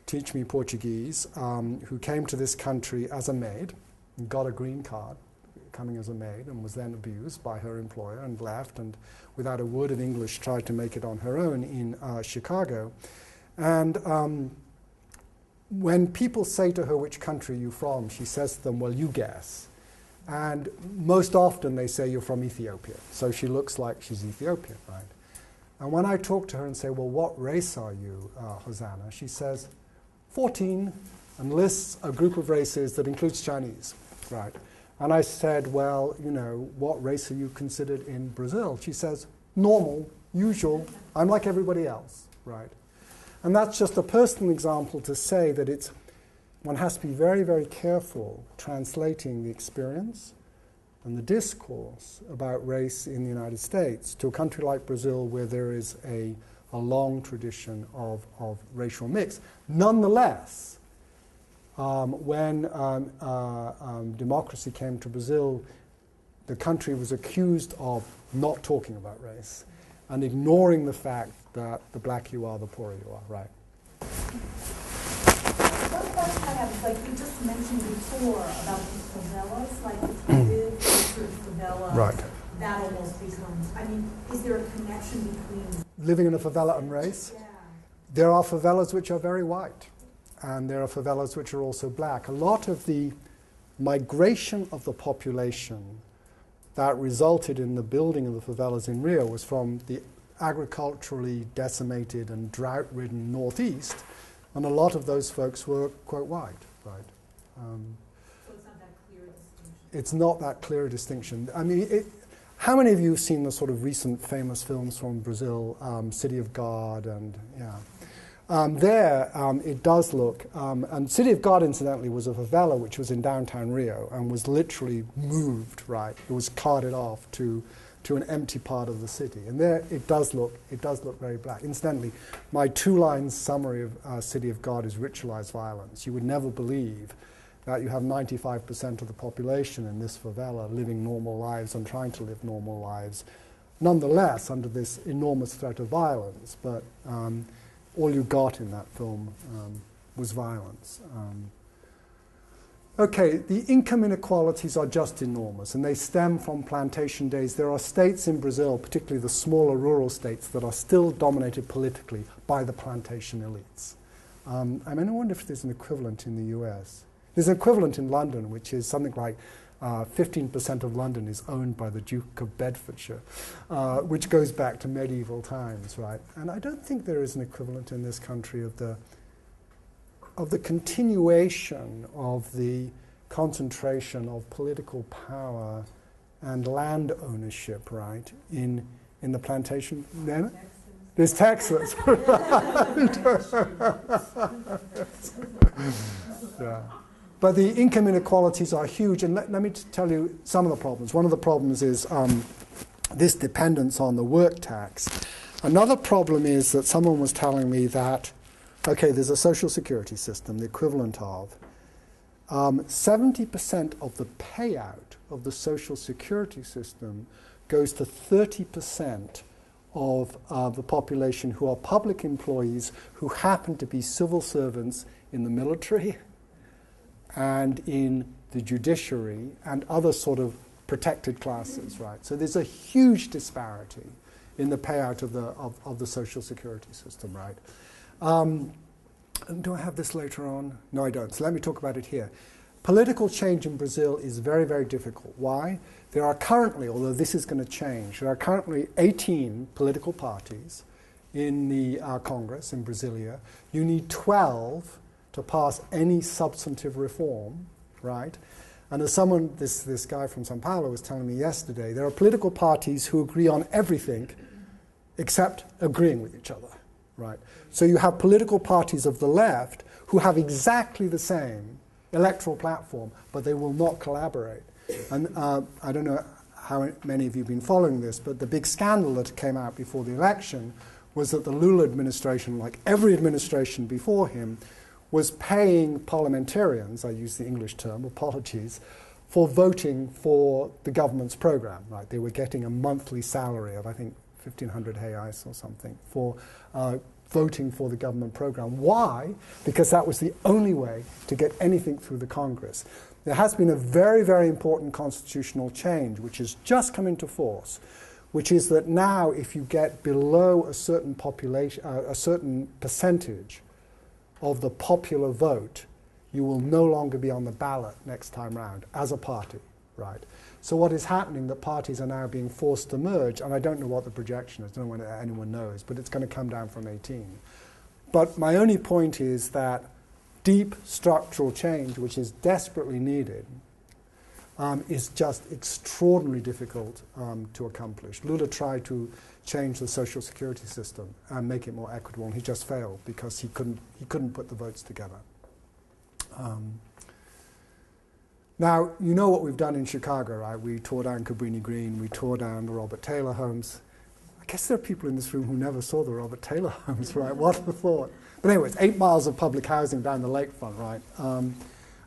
teach me Portuguese, who came to this country as a maid, and got a green card, coming as a maid, and was then abused by her employer and left, and without a word of English tried to make it on her own in Chicago. And when people say to her, which country are you from, she says to them, well, you guess. And most often they say, you're from Ethiopia. So she looks like she's Ethiopian, right? And when I talk to her and say, well, what race are you, Hosanna? She says, 14, and lists a group of races that includes Chinese, right? And I said, well, you know, what race are you considered in Brazil? She says, normal, usual, I'm like everybody else, right? And that's just a personal example to say that one has to be very, very careful translating the experience and the discourse about race in the United States to a country like Brazil, where there is a long tradition of racial mix. Nonetheless, when democracy came to Brazil, the country was accused of not talking about race and ignoring the fact that the black you are, the poorer you are, right? One question I have is, like you just mentioned before about these favelas, like if you live in a certain favela, right, that almost becomes, I mean, is there a connection between... living in a favela and race? Yeah. There are favelas which are very white, and there are favelas which are also black. A lot of the migration of the population that resulted in the building of the favelas in Rio was from the agriculturally decimated and drought-ridden northeast, and a lot of those folks were quite white, right? So it's not that clear a distinction? It's not that clear a distinction. I mean, how many of you have seen the sort of recent famous films from Brazil, City of God, and yeah. It does look, and City of God, incidentally, was a favela which was in downtown Rio and was literally moved, right? It was carted off to an empty part of the city. And there it does look very black. Incidentally, my 2-line summary of City of God is ritualized violence. You would never believe that you have 95% of the population in this favela living normal lives and trying to live normal lives, nonetheless under this enormous threat of violence. But all you got in that film was violence. Okay, the income inequalities are just enormous, and they stem from plantation days. There are states in Brazil, particularly the smaller rural states, that are still dominated politically by the plantation elites. I mean, I wonder if there's an equivalent in the US. There's an equivalent in London, which is something like 15% of London is owned by the Duke of Bedfordshire, which goes back to medieval times, right? And I don't think there is an equivalent in this country of the continuation of the concentration of political power and land ownership, right, in the plantation. Then there's Texas. Yeah. But the income inequalities are huge, and let me tell you some of the problems. One of the problems is this dependence on the work tax. Another problem is that someone was telling me that, okay, there's a social security system, the equivalent of 70% of the payout of the social security system goes to 30% of the population who are public employees who happen to be civil servants in the military and in the judiciary and other sort of protected classes, right? So there's a huge disparity in the payout of the social security system, right? Do I have this later on? No, I don't. So let me talk about it here. Political change in Brazil is very, very difficult. Why? There are currently, although this is going to change, there are currently 18 political parties in the Congress in Brasilia. You need 12 to pass any substantive reform, right? And as someone, this guy from Sao Paulo was telling me yesterday, there are political parties who agree on everything except agreeing with each other, right? So you have political parties of the left who have exactly the same electoral platform, but they will not collaborate. And I don't know how many of you have been following this, but the big scandal that came out before the election was that the Lula administration, like every administration before him, was paying parliamentarians, I use the English term, apologies, for voting for the government's program, right? They were getting a monthly salary of, I think, 1,500 reais or something for voting for the government program. Why? Because that was the only way to get anything through the Congress. There has been a very, very important constitutional change which has just come into force, which is that now if you get below a certain population, a certain percentage of the popular vote, you will no longer be on the ballot next time round as a party, right? So what is happening, that parties are now being forced to merge, and I don't know what the projection is, I don't know whether anyone knows, but it's going to come down from 18. But my only point is that deep structural change, which is desperately needed, is just extraordinarily difficult to accomplish. Lula tried to change the social security system and make it more equitable, and he just failed because he couldn't put the votes together. Now, you know what we've done in Chicago, right? We tore down Cabrini Green, we tore down the Robert Taylor homes. I guess there are people in this room who never saw the Robert Taylor homes, right? What a thought. But anyway, it's 8 miles of public housing down the lakefront, right?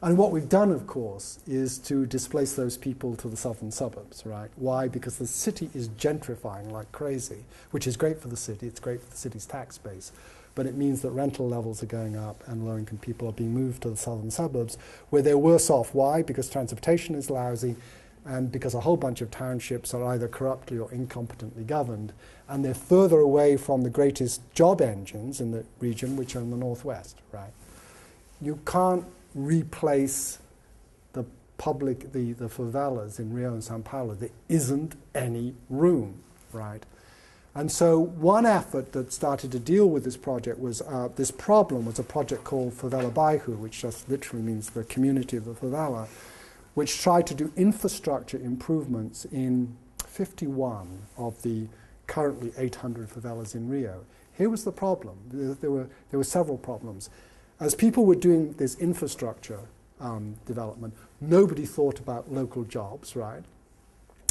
And what we've done, of course, is to displace those people to the southern suburbs, right? Why? Because the city is gentrifying like crazy, which is great for the city, it's great for the city's tax base, but it means that rental levels are going up and low-income people are being moved to the southern suburbs, where they're worse off. Why? Because transportation is lousy, and because a whole bunch of townships are either corruptly or incompetently governed, and they're further away from the greatest job engines in the region, which are in the northwest, right? You can't replace the favelas in Rio and Sao Paulo. There isn't any room, right? And so one effort that started to deal with this project was, this problem was a project called Favela Bairro, which just literally means the community of the favela, which tried to do infrastructure improvements in 51 of the currently 800 favelas in Rio. Here was the problem. There were several problems. As people were doing this infrastructure development, nobody thought about local jobs, right?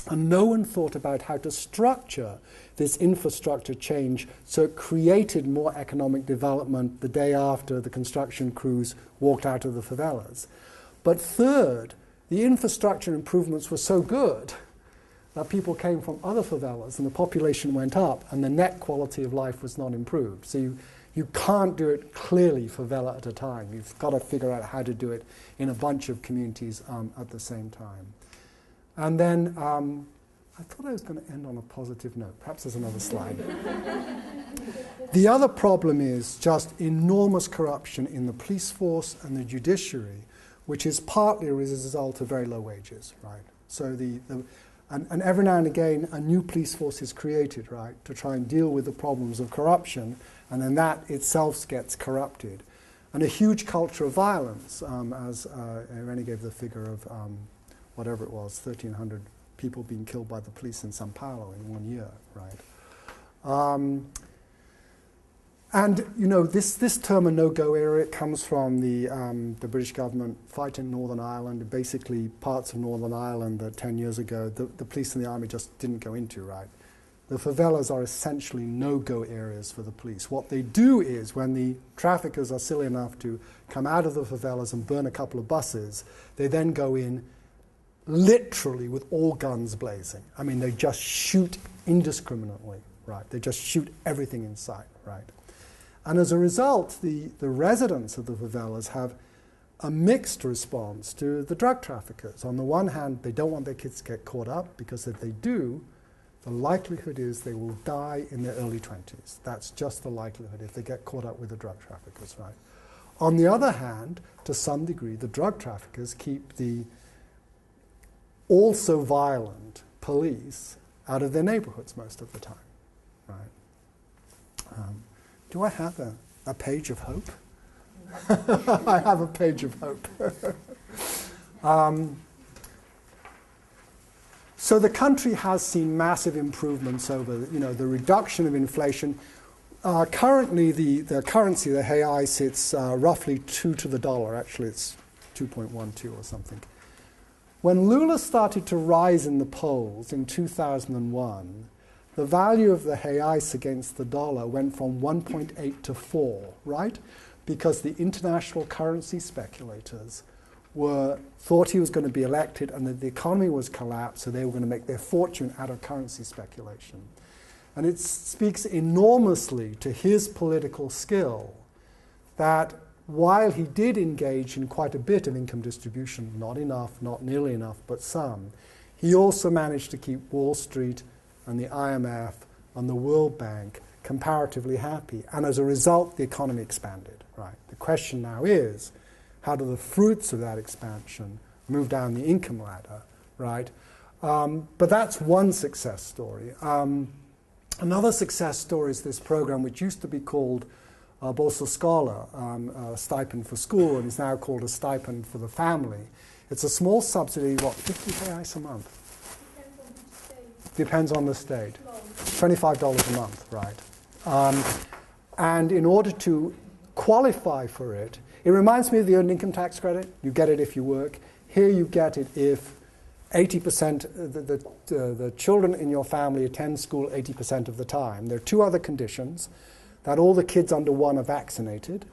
And no one thought about how to structure this infrastructure change so it created more economic development the day after the construction crews walked out of the favelas. But third, the infrastructure improvements were so good that people came from other favelas and the population went up and the net quality of life was not improved. So you can't do it clearly favela at a time. You've got to figure out how to do it in a bunch of communities at the same time. And then I thought I was going to end on a positive note. Perhaps there's another slide. The other problem is just enormous corruption in the police force and the judiciary, which is partly a result of very low wages, right? So and every now and again, a new police force is created, right, to try and deal with the problems of corruption, and then that itself gets corrupted. And a huge culture of violence, as Irene gave the figure of whatever it was, 1,300 people being killed by the police in São Paulo in 1 year, right? And you know, this term a no-go area, it comes from the British government fight in Northern Ireland. Basically, parts of Northern Ireland that 10 years ago the police and the army just didn't go into, right? The favelas are essentially no-go areas for the police. What they do is, when the traffickers are silly enough to come out of the favelas and burn a couple of buses, they then go in literally with all guns blazing. I mean, they just shoot indiscriminately, right? They just shoot everything in sight, right? And as a result, the residents of the favelas have a mixed response to the drug traffickers. On the one hand, they don't want their kids to get caught up, because if they do, the likelihood is they will die in their early 20s. That's just the likelihood if they get caught up with the drug traffickers, right? On the other hand, to some degree, the drug traffickers keep the also violent police out of their neighborhoods most of the time, right? Do I have a page of hope? I have a page of hope. So the country has seen massive improvements over, the reduction of inflation. Currently, the currency, the real, sits roughly 2 to the dollar. Actually, it's 2.12 or something. When Lula started to rise in the polls in 2001, the value of the real against the dollar went from 1.8 to 4, right? Because the international currency speculators thought he was going to be elected and that the economy was collapsed, so they were going to make their fortune out of currency speculation. And it speaks enormously to his political skill that while he did engage in quite a bit of income distribution, not enough, not nearly enough, but some, he also managed to keep Wall Street and the IMF and the World Bank comparatively happy. And as a result, the economy expanded, right? The question now is, how do the fruits of that expansion move down the income ladder, right? But that's one success story. Another success story is this program which used to be called Bolsa Escola, a stipend for school, and is now called a stipend for the family. It's a small subsidy, what, 50 reais a month? Depends on the state. $25 a month, right? And in order to qualify for it, it reminds me of the earned income tax credit. You get it if you work. Here you get it if 80%, the children in your family attend school 80% of the time. There are two other conditions: that all the kids under 1 are vaccinated,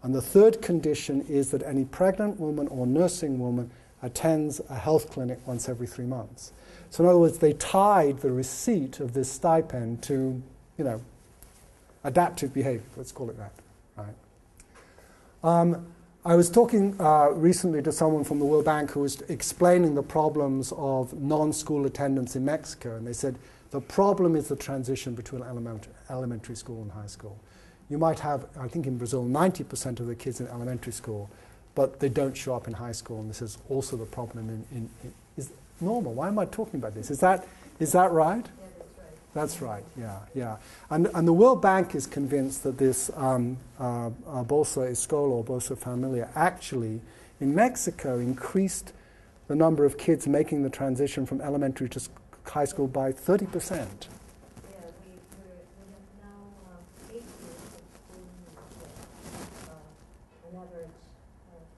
and the third condition is that any pregnant woman or nursing woman attends a health clinic once every 3 months. So in other words, they tied the receipt of this stipend to, adaptive behavior, let's call it that, right? I was talking recently to someone from the World Bank who was explaining the problems of non-school attendance in Mexico, and they said the problem is the transition between elementary school and high school. You might have, I think in Brazil, 90% of the kids in elementary school, but they don't show up in high school, and this is also the problem is normal. Why am I talking about this? Is that right? Yeah, that's right. That's right, yeah. And the World Bank is convinced that this Bolsa Escola or Bolsa Familia actually, in Mexico, increased the number of kids making the transition from elementary to high school by 30%. Yeah, we have now 8 years of school, an average,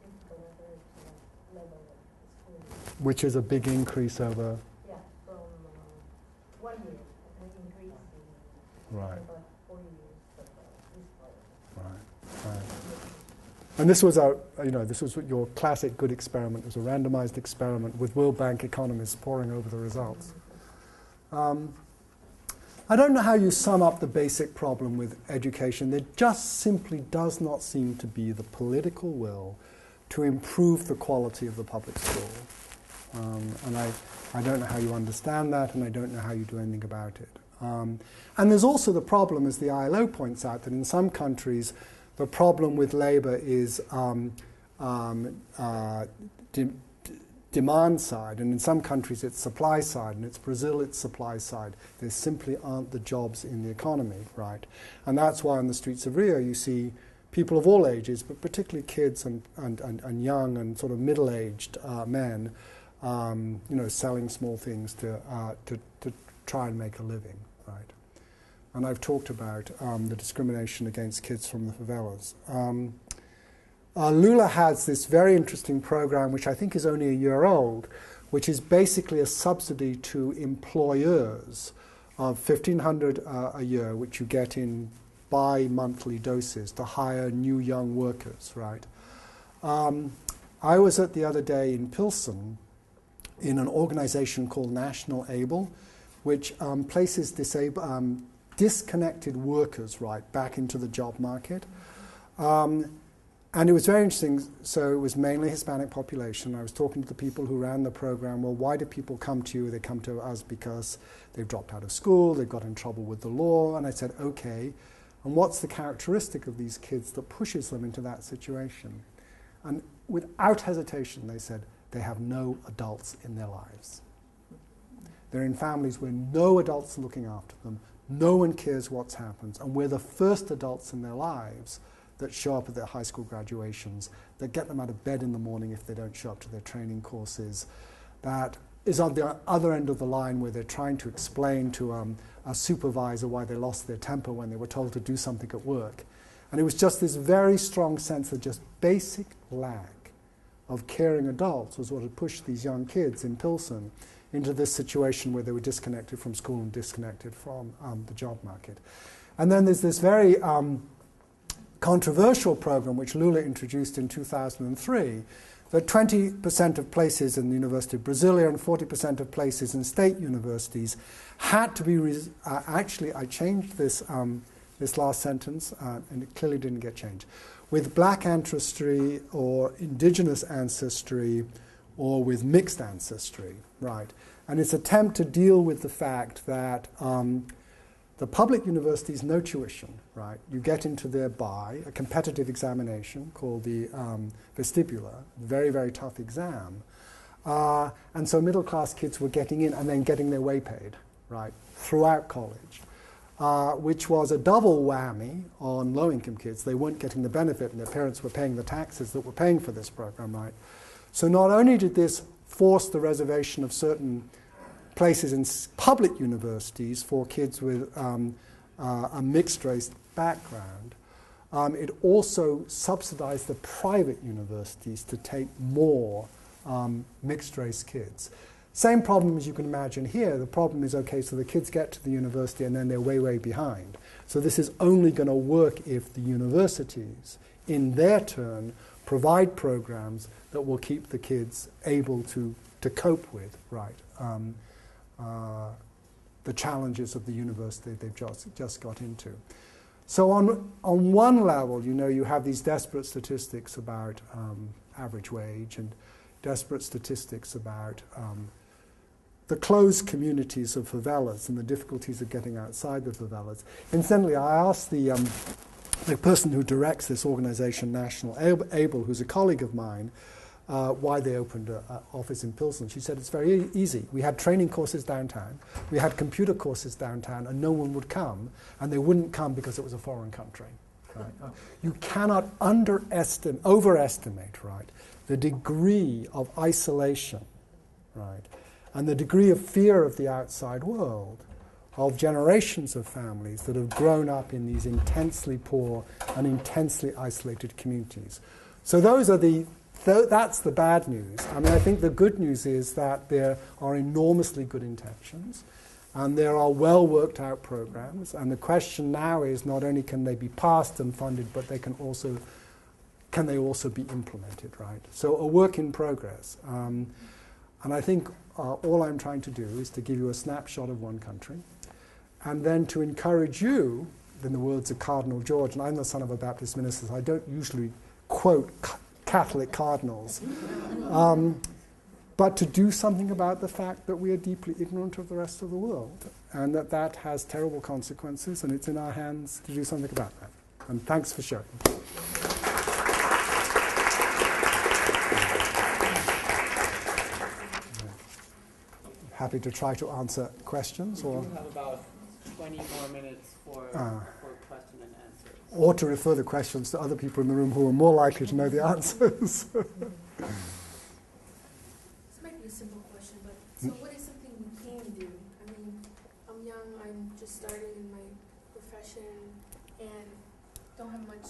typical average level of school. Which is a big increase over... Yeah, from 1 year, an increase in Right. about 4 years of this part. Right. And this was your classic good experiment. It was a randomized experiment with World Bank economists poring over the results. I don't know how you sum up the basic problem with education. There just simply does not seem to be the political will to improve the quality of the public school. And I don't know how you understand that, and I don't know how you do anything about it. And there's also the problem, as the ILO points out, that in some countries the problem with labor is demand side, and in some countries it's supply side, and it's Brazil, it's supply side. There simply aren't the jobs in the economy, right? And that's why on the streets of Rio you see people of all ages, but particularly kids and young and sort of middle-aged men, selling small things to try and make a living, right? And I've talked about the discrimination against kids from the favelas. Lula has this very interesting program, which I think is only a year old, which is basically a subsidy to employers of $1,500 a year, which you get in bi-monthly doses to hire new young workers, right? I was the other day in Pilsen in an organization called National Able, which places disconnected workers, right, back into the job market. And it was very interesting. So it was mainly Hispanic population. I was talking to the people who ran the program. Well, why do people come to you? They come to us because they've dropped out of school, they've got in trouble with the law. And I said, okay, and what's the characteristic of these kids that pushes them into that situation? And without hesitation, they said, they have no adults in their lives. They're in families where no adults are looking after them, no one cares what's happened, and we're the first adults in their lives that show up at their high school graduations, that get them out of bed in the morning if they don't show up to their training courses, that is on the other end of the line where they're trying to explain to a supervisor why they lost their temper when they were told to do something at work. And it was just this very strong sense of just basic lack of caring adults was what had pushed these young kids in Pilsen into this situation where they were disconnected from school and disconnected from the job market. And then there's this very controversial program which Lula introduced in 2003, that 20% of places in the University of Brasilia and 40% of places in state universities had to be, actually I changed this, this last sentence and it clearly didn't get changed, with black ancestry or indigenous ancestry or with mixed ancestry, right? And its attempt to deal with the fact that the public universities, no tuition, right? You get into there by a competitive examination called the vestibular, very, very tough exam. And so middle-class kids were getting in and then getting their way paid, right, throughout college, which was a double whammy on low-income kids. They weren't getting the benefit, and their parents were paying the taxes that were paying for this program, right? So not only did this force the reservation of certain places in public universities for kids with a mixed-race background, it also subsidized the private universities to take more mixed-race kids. Same problem as you can imagine here. The problem is, okay, so the kids get to the university and then they're way, way behind. So this is only going to work if the universities, in their turn, provide programs that will keep the kids able to cope with, right, the challenges of the university they've just got into. So on one level, you have these desperate statistics about average wage and desperate statistics about the closed communities of favelas and the difficulties of getting outside the favelas. Incidentally, I asked the person who directs this organization, National Able, who's a colleague of mine, why they opened an office in Pilsen. She said it's very easy. We had training courses downtown, we had computer courses downtown, and no one would come, and they wouldn't come because it was a foreign country. Right? You cannot overestimate, right, the degree of isolation, right, and the degree of fear of the outside world of generations of families that have grown up in these intensely poor and intensely isolated communities. So those are that's the bad news. I mean, I think the good news is that there are enormously good intentions and there are well worked out programs, and the question now is not only can they be passed and funded, but they can they also be implemented, right? So a work in progress. And I think all I'm trying to do is to give you a snapshot of one country and then to encourage you, in the words of Cardinal George, and I'm the son of a Baptist minister, so I don't usually quote Catholic cardinals, but to do something about the fact that we are deeply ignorant of the rest of the world and that has terrible consequences, and it's in our hands to do something about that. And thanks for sharing. Happy to try to answer questions. We do have about 20 more minutes for question and answer. or to refer the questions to other people in the room who are more likely to know the answers. This might be a simple question, but so what is something we can do? I mean, I'm young, I'm just starting in my profession, and don't have much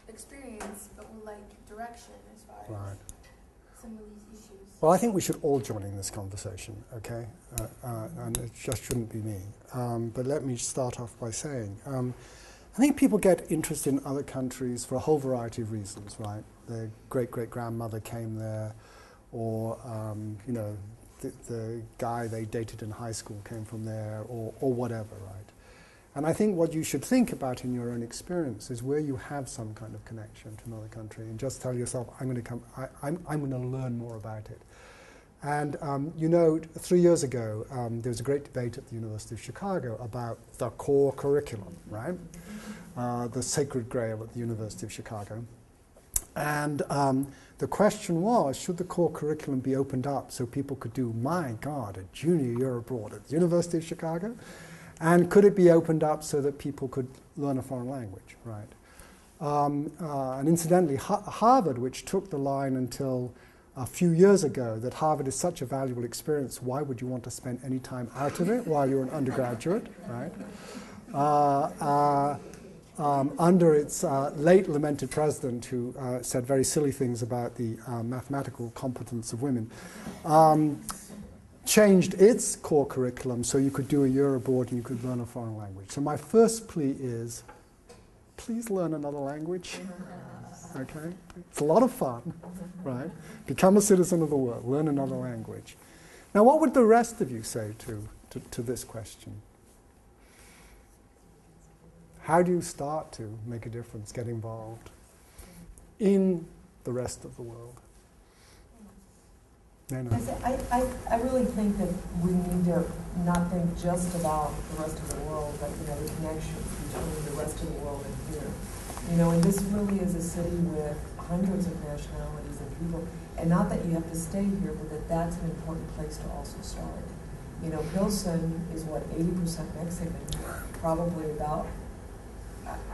experience, but would like direction as far Right. as some of these issues. Well, I think we should all join in this conversation, okay? And it just shouldn't be me. But let me start off by saying, I think people get interested in other countries for a whole variety of reasons, right? Their great-great-grandmother came there, or, you know, the guy they dated in high school came from there, or whatever, right? And I think what you should think about in your own experience is where you have some kind of connection to another country, and just tell yourself, I'm going to come, I'm going to learn more about it. And you know, 3 years ago, there was a great debate at the University of Chicago about the core curriculum, right? The sacred grail at the University of Chicago. And the question was, should the core curriculum be opened up so people could do, my God, a junior year abroad at the University of Chicago? And could it be opened up so that people could learn a foreign language, right? And incidentally, Harvard, which took the line until a few years ago that Harvard is such a valuable experience, why would you want to spend any time out of it while you're an undergraduate, right? Under its late lamented president, who said very silly things about the mathematical competence of women, changed its core curriculum so you could do a year abroad and you could learn a foreign language. So my first plea is, please learn another language, okay? It's a lot of fun, right? Become a citizen of the world, learn another language. Now, what would the rest of you say to this question? How do you start to make a difference, get involved in the rest of the world? No. I really think that we need to not think just about the rest of the world, but, you know, the connections between the rest of the world and here. You know, and this really is a city with hundreds of nationalities and people, and not that you have to stay here, but that that's an important place to also start. You know, Pilsen is what, 80% Mexican, probably about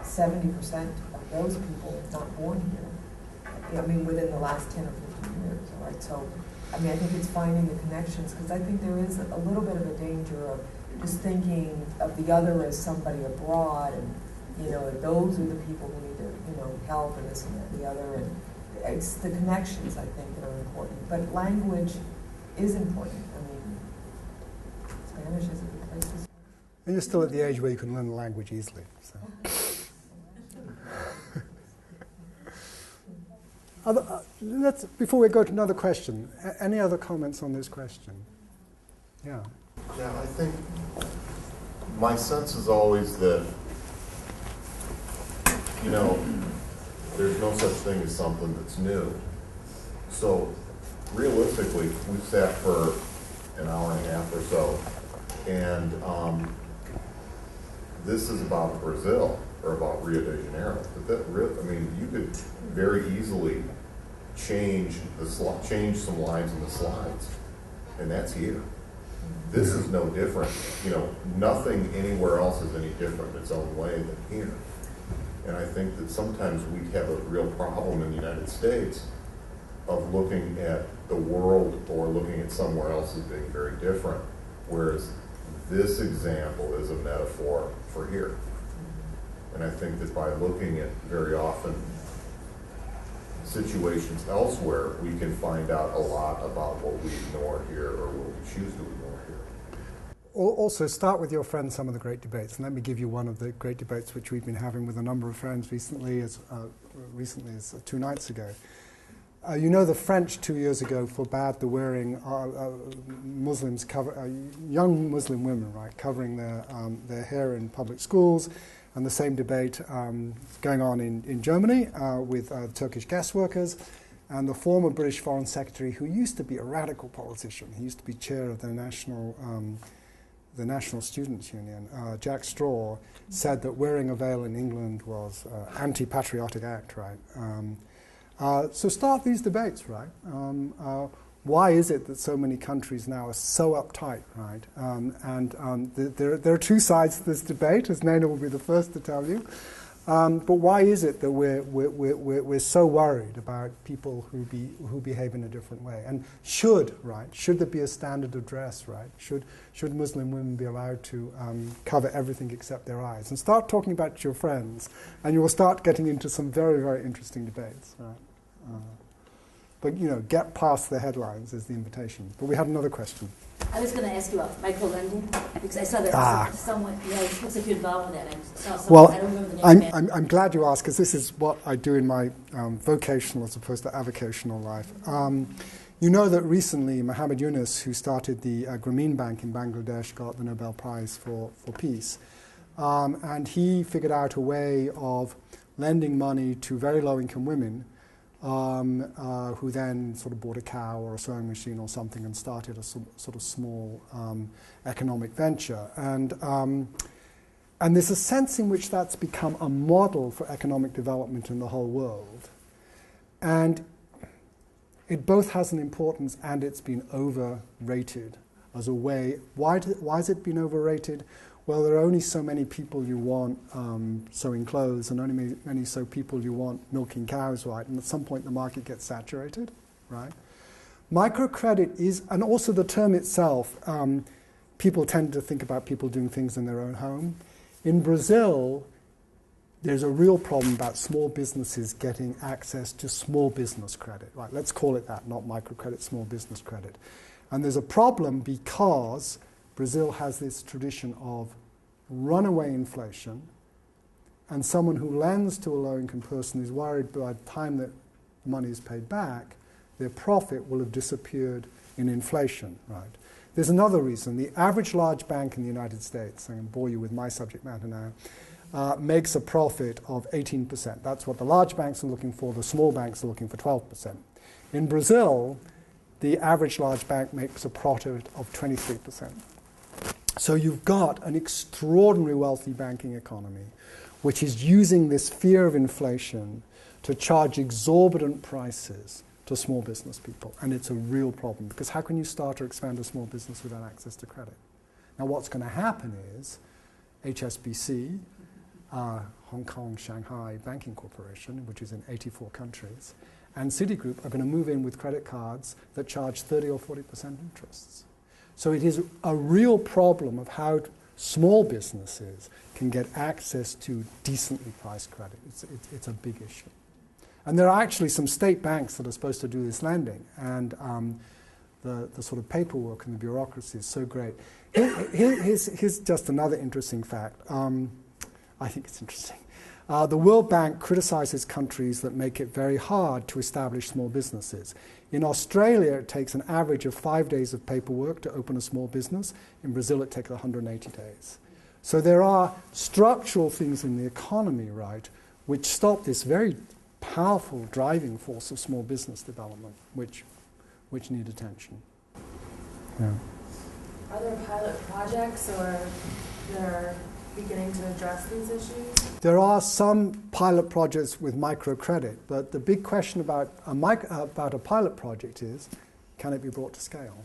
70% of those people not born here. I mean, within the last 10 or 15 years, all right? So, I mean, I think it's finding the connections, because I think there is a little bit of a danger of just thinking of the other as somebody abroad, and, you know, those are the people who need to, you know, help, and this and that and the other, and it's the connections, I think, that are important. But language is important. I mean, Spanish is a good place to start. And you're still at the age where you can learn the language easily, so. Before we go to another question, any other comments on this question? Yeah. Yeah, I think my sense is always that, you know, there's no such thing as something that's new. So realistically, we sat for an hour and a half or so, and this is about Brazil or about Rio de Janeiro. But I mean, you could very easily change some lines in the slides, and that's here. This is no different. You know, nothing anywhere else is any different in its own way than here. And I think that sometimes we have a real problem in the United States of looking at the world or looking at somewhere else as being very different, whereas this example is a metaphor for here. And I think that by looking at very often situations elsewhere, we can find out a lot about what we ignore here or what we choose to ignore here. Also, start with your friends some of the great debates. And let me give you one of the great debates which we've been having with a number of friends recently as 2 nights ago. You know, the French 2 years ago forbade the wearing Muslims young Muslim women, right, covering their hair in public schools, and the same debate going on in Germany with Turkish guest workers, and the former British Foreign Secretary, who used to be a radical politician, he used to be chair of the National Students' Union, Jack Straw, said that wearing a veil in England was anti-patriotic act, right? So start these debates, right? Why is it that so many countries now are so uptight, right? There are two sides to this debate, as Nana will be the first to tell you. But why is it that we're so worried about people who behave in a different way? And should there be a standard of dress, right? Should Muslim women be allowed to cover everything except their eyes? And start talking about it to your friends, and you will start getting into some very, very interesting debates, right? But, get past the headlines is the invitation. But we had another question. I was going to ask you about micro-lending, because I saw that someone, it looks like you're involved with that. I saw someone, I don't remember the name. I'm glad you asked, because this is what I do in my vocational as opposed to avocational life. You know that recently Muhammad Yunus, who started the Grameen Bank in Bangladesh, got the Nobel Prize for Peace. And he figured out a way of lending money to very low-income women who then sort of bought a cow or a sewing machine or something and started a sort of small economic venture. And there's a sense in which that's become a model for economic development in the whole world. And it both has an importance and it's been overrated as a way. Why has it been overrated? Well, there are only so many people you want sewing clothes, and only so people you want milking cows, right? And at some point the market gets saturated, right? Microcredit is, and also the term itself, people tend to think about people doing things in their own home. In Brazil, there's a real problem about small businesses getting access to small business credit, right? Let's call it that, not microcredit, small business credit. And there's a problem because Brazil has this tradition of runaway inflation, and someone who lends to a low-income person is worried by the time that money is paid back, their profit will have disappeared in inflation, right? There's another reason. The average large bank in the United States, I'm going to bore you with my subject matter now, makes a profit of 18%. That's what the large banks are looking for. The small banks are looking for 12%. In Brazil, the average large bank makes a profit of 23%. So you've got an extraordinary wealthy banking economy which is using this fear of inflation to charge exorbitant prices to small business people. And it's a real problem, because how can you start or expand a small business without access to credit? Now what's going to happen is HSBC, Hong Kong, Shanghai Banking Corporation, which is in 84 countries, and Citigroup are going to move in with credit cards that charge 30 or 40% interests. So it is a real problem of how small businesses can get access to decently priced credit. It's a big issue. And there are actually some state banks that are supposed to do this lending, and the sort of paperwork and the bureaucracy is so great. Here's just another interesting fact. I think it's interesting. The World Bank criticizes countries that make it very hard to establish small businesses. In Australia, it takes an average of 5 days of paperwork to open a small business. In Brazil, it takes 180 days. So there are structural things in the economy, right, which stop this very powerful driving force of small business development, which need attention. Yeah. Are there pilot projects or they're beginning to address these issues? There are some pilot projects with microcredit, but the big question about a pilot project is, can it be brought to scale?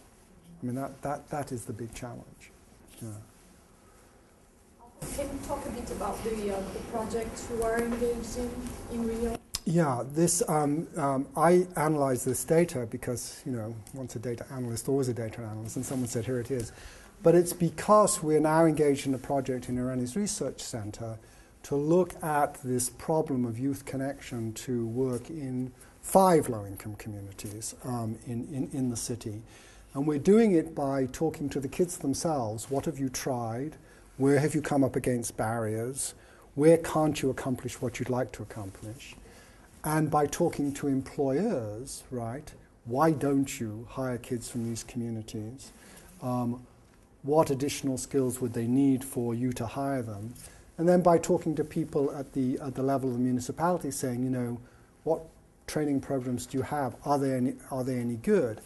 I mean, that is the big challenge. Yeah. Can you talk a bit about the project you are engaged in Rio? Yeah, this I analyze this data because, once a data analyst, always a data analyst, and someone said, here it is. But it's because we're now engaged in a project in Irani's Research Center to look at this problem of youth connection to work in 5 low-income communities in the city. And we're doing it by talking to the kids themselves. What have you tried? Where have you come up against barriers? Where can't you accomplish what you'd like to accomplish? And by talking to employers, right, why don't you hire kids from these communities? What additional skills would they need for you to hire them? And then by talking to people at the level of the municipality, saying, what training programs do you have? Are they any good?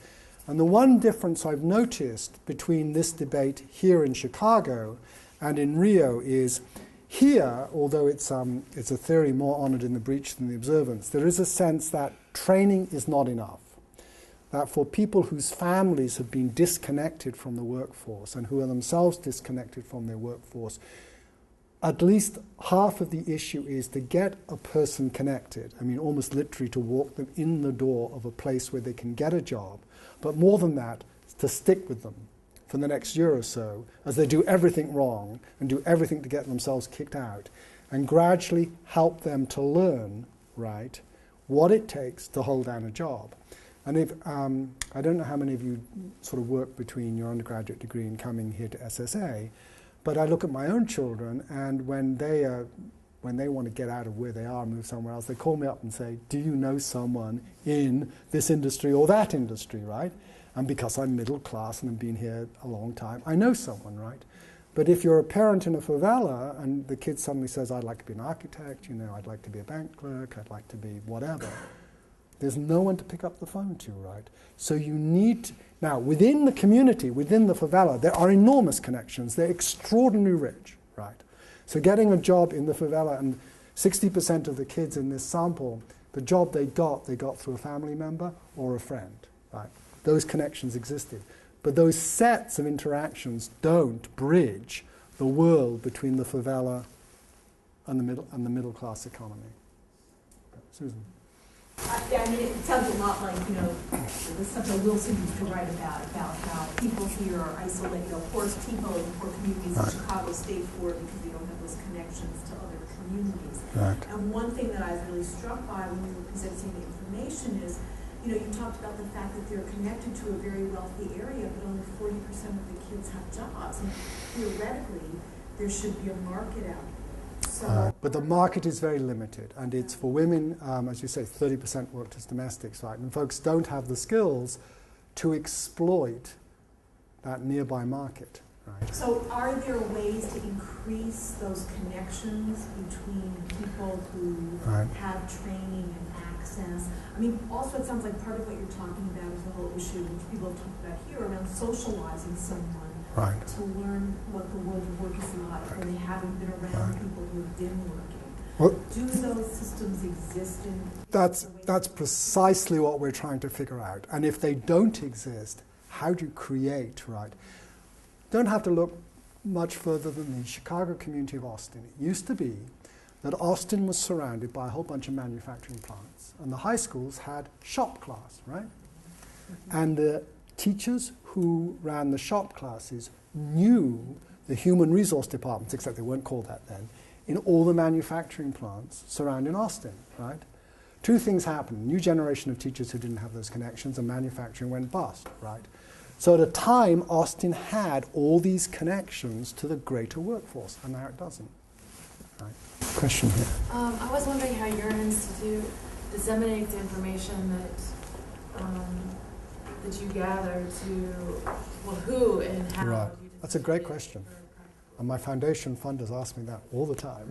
And the one difference I've noticed between this debate here in Chicago and in Rio is, here, although it's a theory more honored in the breach than the observance, there is a sense that training is not enough. That for people whose families have been disconnected from the workforce and who are themselves disconnected from their workforce, at least half of the issue is to get a person connected. I mean, almost literally to walk them in the door of a place where they can get a job. But more than that, to stick with them for the next year or so as they do everything wrong and do everything to get themselves kicked out, and gradually help them to learn, right, what it takes to hold down a job. And if I don't know how many of you sort of work between your undergraduate degree and coming here to SSA, but I look at my own children, and when they want to get out of where they are and move somewhere else, they call me up and say, do you know someone in this industry or that industry, right? And because I'm middle class and I've been here a long time, I know someone, right? But if you're a parent in a favela and the kid suddenly says, I'd like to be an architect, I'd like to be a bank clerk, I'd like to be whatever, there's no one to pick up the phone to, right? So you need, now within the community, within the favela, there are enormous connections. They're extraordinarily rich, right? So getting a job in the favela, and 60% of the kids in this sample, the job they got through a family member or a friend, right? Those connections existed. But those sets of interactions don't bridge the world between the favela and the middle class economy. Susan. Yeah, I mean, it sounds a lot like, the stuff that Wilson used to write about how people here are isolated, poor people in poor communities in Chicago stay poor because they don't have those connections to other communities. Right. And one thing that I was really struck by when you were presenting the information is, you talked about the fact that they're connected to a very wealthy area, but only 40% of the kids have jobs. And theoretically, there should be a market out there. But the market is very limited, and it's for women, as you say, 30% worked as domestics, right? And folks don't have the skills to exploit that nearby market, right? So are there ways to increase those connections between people who have training and access? I mean, also it sounds like part of what you're talking about is the whole issue, which people have talked about here, around socializing someone. Right. To learn what the world of work is like when they haven't been around people who have been working. Well, do those systems exist in... That's precisely what we're trying to figure out. And if they don't exist, how do you create, right? Don't have to look much further than the Chicago community of Austin. It used to be that Austin was surrounded by a whole bunch of manufacturing plants. And the high schools had shop class, right? And the teachers who ran the shop classes knew the human resource departments, except they weren't called that then, in all the manufacturing plants surrounding Austin, right? Two things happened. New generation of teachers who didn't have those connections, and manufacturing went bust, right? So at a time, Austin had all these connections to the greater workforce, and now it doesn't. Right. Question here. I was wondering how your institute disseminates information that that you gather to, well, who and how. Right. That's a great question. And my foundation funders ask me that all the time.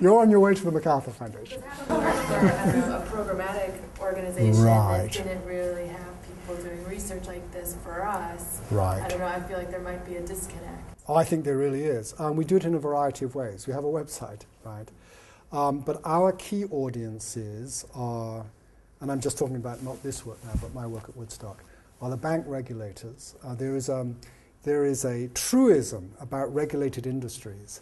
You're on your way to the MacArthur Foundation. A programmatic organization that didn't really have people doing research like this for us. Right. I don't know, I feel like there might be a disconnect. I think there really is. We do it in a variety of ways. We have a website, right? But our key audiences are, and I'm just talking about not this work now, but my work at Woodstock, are the bank regulators. There is a truism about regulated industries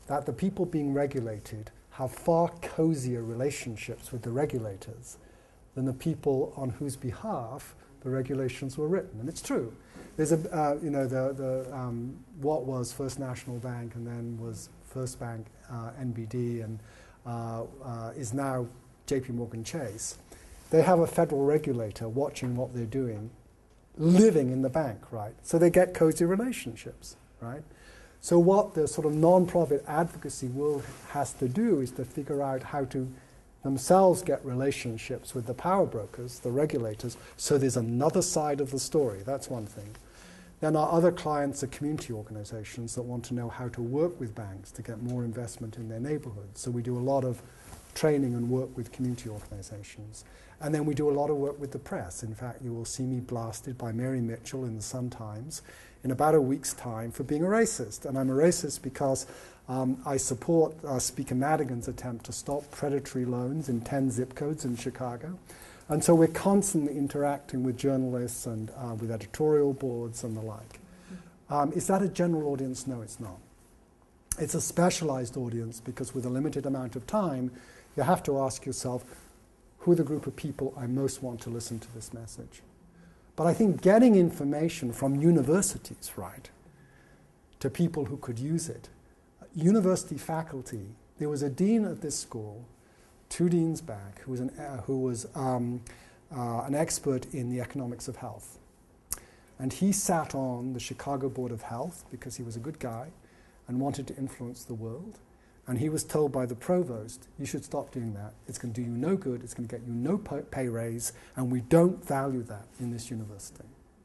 that the people being regulated have far cozier relationships with the regulators than the people on whose behalf the regulations were written. And it's true. There's what was First National Bank and then was First Bank, NBD, and is now JP Morgan Chase. They have a federal regulator watching what they're doing, living in the bank, right? So they get cozy relationships, right? So what the sort of non-profit advocacy world has to do is to figure out how to themselves get relationships with the power brokers, the regulators, so there's another side of the story. That's one thing. Then our other clients are community organizations that want to know how to work with banks to get more investment in their neighborhoods. So we do a lot of training and work with community organizations. And then we do a lot of work with the press. In fact, you will see me blasted by Mary Mitchell in the Sun-Times in about a week's time for being a racist. And I'm a racist because I support Speaker Madigan's attempt to stop predatory loans in 10 zip codes in Chicago. And so we're constantly interacting with journalists and with editorial boards and the like. Is that a general audience? No, it's not. It's a specialized audience because with a limited amount of time, you have to ask yourself, who are the group of people I most want to listen to this message? But I think getting information from universities, right, to people who could use it. University faculty, there was a dean at this school, 2 deans back, who was an expert in the economics of health. And he sat on the Chicago Board of Health because he was a good guy and wanted to influence the world. And he was told by the provost, you should stop doing that. It's going to do you no good. It's going to get you no pay raise. And we don't value that in this university.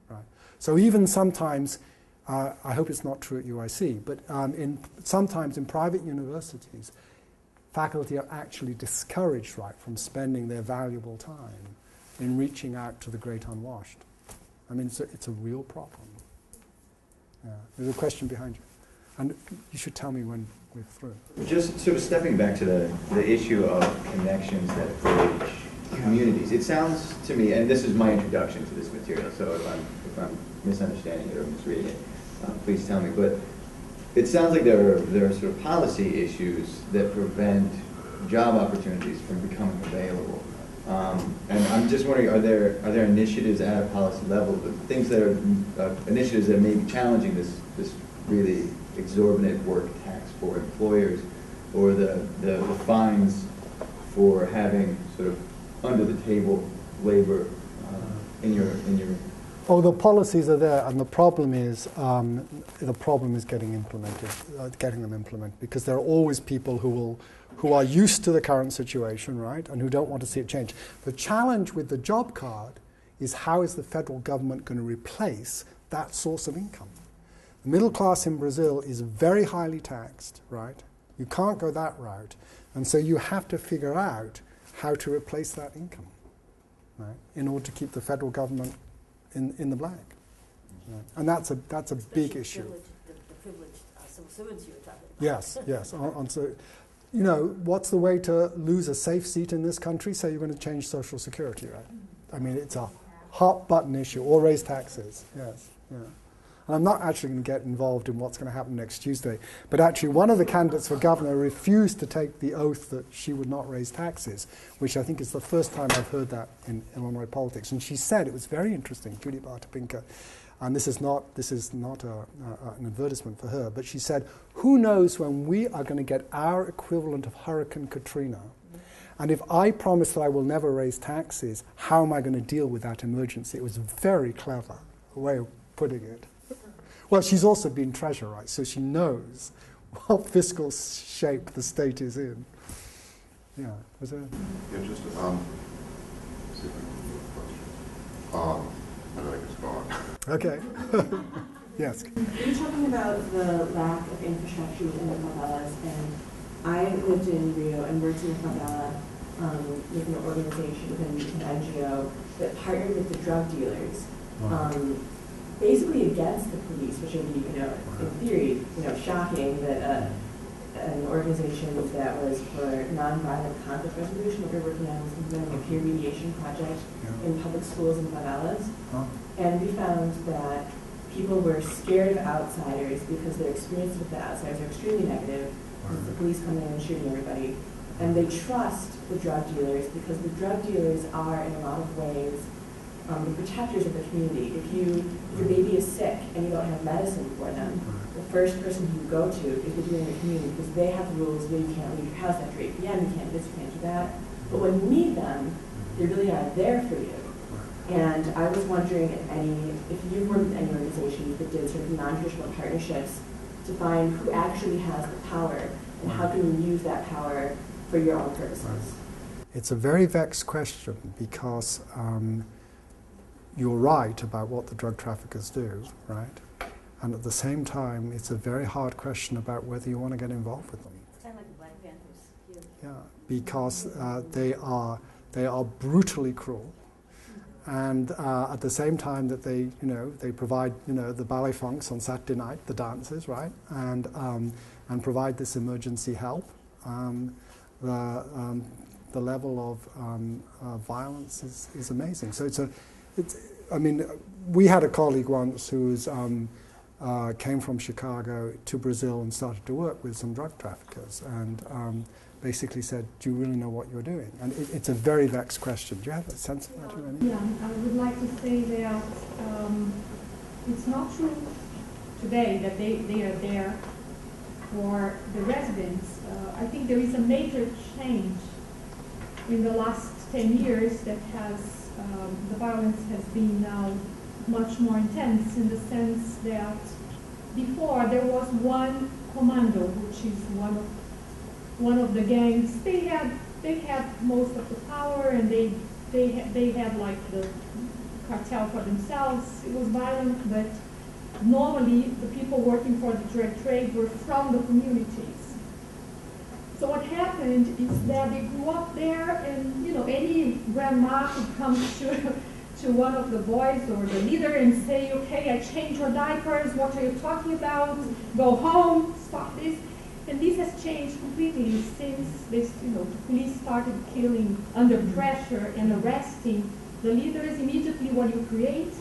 Right? So even sometimes, I hope it's not true at UIC, but sometimes in private universities, faculty are actually discouraged, right, from spending their valuable time in reaching out to the great unwashed. I mean, it's a real problem. Yeah. There's a question behind you. And you should tell me when we're through. Just sort of stepping back to the issue of connections that bridge communities. It sounds to me, and this is my introduction to this material, so if I'm misunderstanding it or misreading it, please tell me. But it sounds like there are sort of policy issues that prevent job opportunities from becoming available. And I'm just wondering, are there initiatives at a policy level, things that are initiatives that may be challenging this really exorbitant work tax for employers, or the fines for having sort of under the table labor in your Oh, the policies are there, and the problem is getting them implemented, because there are always people who are used to the current situation, right, and who don't want to see it change. The challenge with the job card is, how is the federal government going to replace that source of income? The middle class in Brazil is very highly taxed, right? You can't go that route, and so you have to figure out how to replace that income, right, in order to keep the federal government in the black. Right? And that's a big issue. The privileged civil servants you were talking about. Yes, yes. So, you know, what's the way to lose a safe seat in this country? Say you're going to change Social Security, right? I mean, it's a hot button issue, or raise taxes. Yes, yeah. And I'm not actually going to get involved in what's going to happen next Tuesday, but actually one of the candidates for governor refused to take the oath that she would not raise taxes, which I think is the first time I've heard that in Illinois politics. And she said, it was very interesting, Judy Bartopinka, and this is not an advertisement for her, but she said, who knows when we are going to get our equivalent of Hurricane Katrina? And if I promise that I will never raise taxes, how am I going to deal with that emergency? It was very clever, a way of putting it. Well, she's also been treasurer, right? So she knows what fiscal shape the state is in. Yeah, was there? Yeah, just see if I can do a question. I think it's gone. Okay. Yes. You're talking about the lack of infrastructure within the favelas, and I lived in Rio and worked in a favela with an organization, with an NGO that partnered with the drug dealers. Basically against the police, which would be, in theory, shocking that an organization that was for nonviolent conflict resolution, what we're working on is implementing a peer mediation project in public schools and favelas. And we found that people were scared of outsiders because their experiences with the outsiders are extremely negative. The police coming in and shooting everybody. And they trust the drug dealers because the drug dealers are, in a lot of ways, the protectors of the community. If your baby is sick and you don't have medicine for them, the first person you go to is the dealer in the community, because they have rules where you can't leave your house after 8 p.m., you can't do this, you can't do that. But when you need them, they really are there for you. And I was wondering if you've worked with any organizations that did sort of non-traditional partnerships to find who actually has the power and how can you use that power for your own purposes. It's a very vexed question, because you're right about what the drug traffickers do, right? And at the same time, it's a very hard question about whether you want to get involved with them. Kind of like the Black Panthers here. Yeah, because they are brutally cruel, and at the same time that they provide the ballet funks on Saturday night, the dances, right, and provide this emergency help. The level of violence is amazing. So I mean, we had a colleague once who was came from Chicago to Brazil and started to work with some drug traffickers and basically said, do you really know what you're doing? And it's a very vexed question. Do you have a sense of that, Irene? Yeah, I would like to say that it's not true today that they are there for the residents. I think there is a major change in the last 10 years that has, the violence has been now much more intense in the sense that before there was one commando, which is one of the gangs. They had most of the power, and they had like the cartel for themselves. It was violent, but normally the people working for the drug trade were from the communities. So what happened is that they grew up there, and any grandma could come to one of the boys or the leader and say, okay, I changed your diapers, what are you talking about? Go home, stop this. And this has changed completely since this, the police started killing under pressure and arresting the leaders. Immediately what you create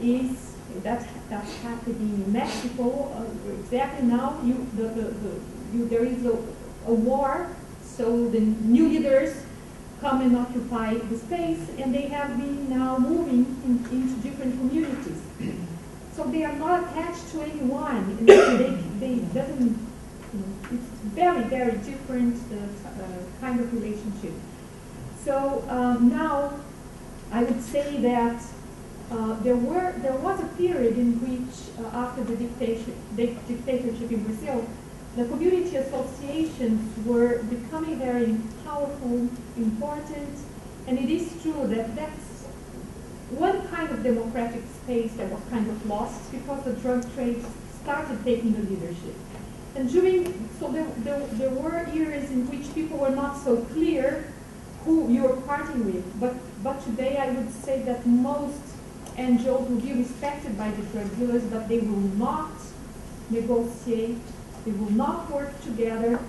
is, that's happening in Mexico, exactly now, there is a war, so the new leaders come and occupy the space, and they have been now moving into different communities. So they are not attached to anyone, and they doesn't, it's very, very different kind of relationship. So now I would say that there was a period in which, after the dictatorship in Brazil, the community associations were becoming very powerful, important, and it is true that that's one kind of democratic space that was kind of lost because the drug trade started taking the leadership. And so there were years in which people were not so clear who you were parting with, but today I would say that most NGOs will be respected by the drug dealers, but they will not negotiate. They will not work together,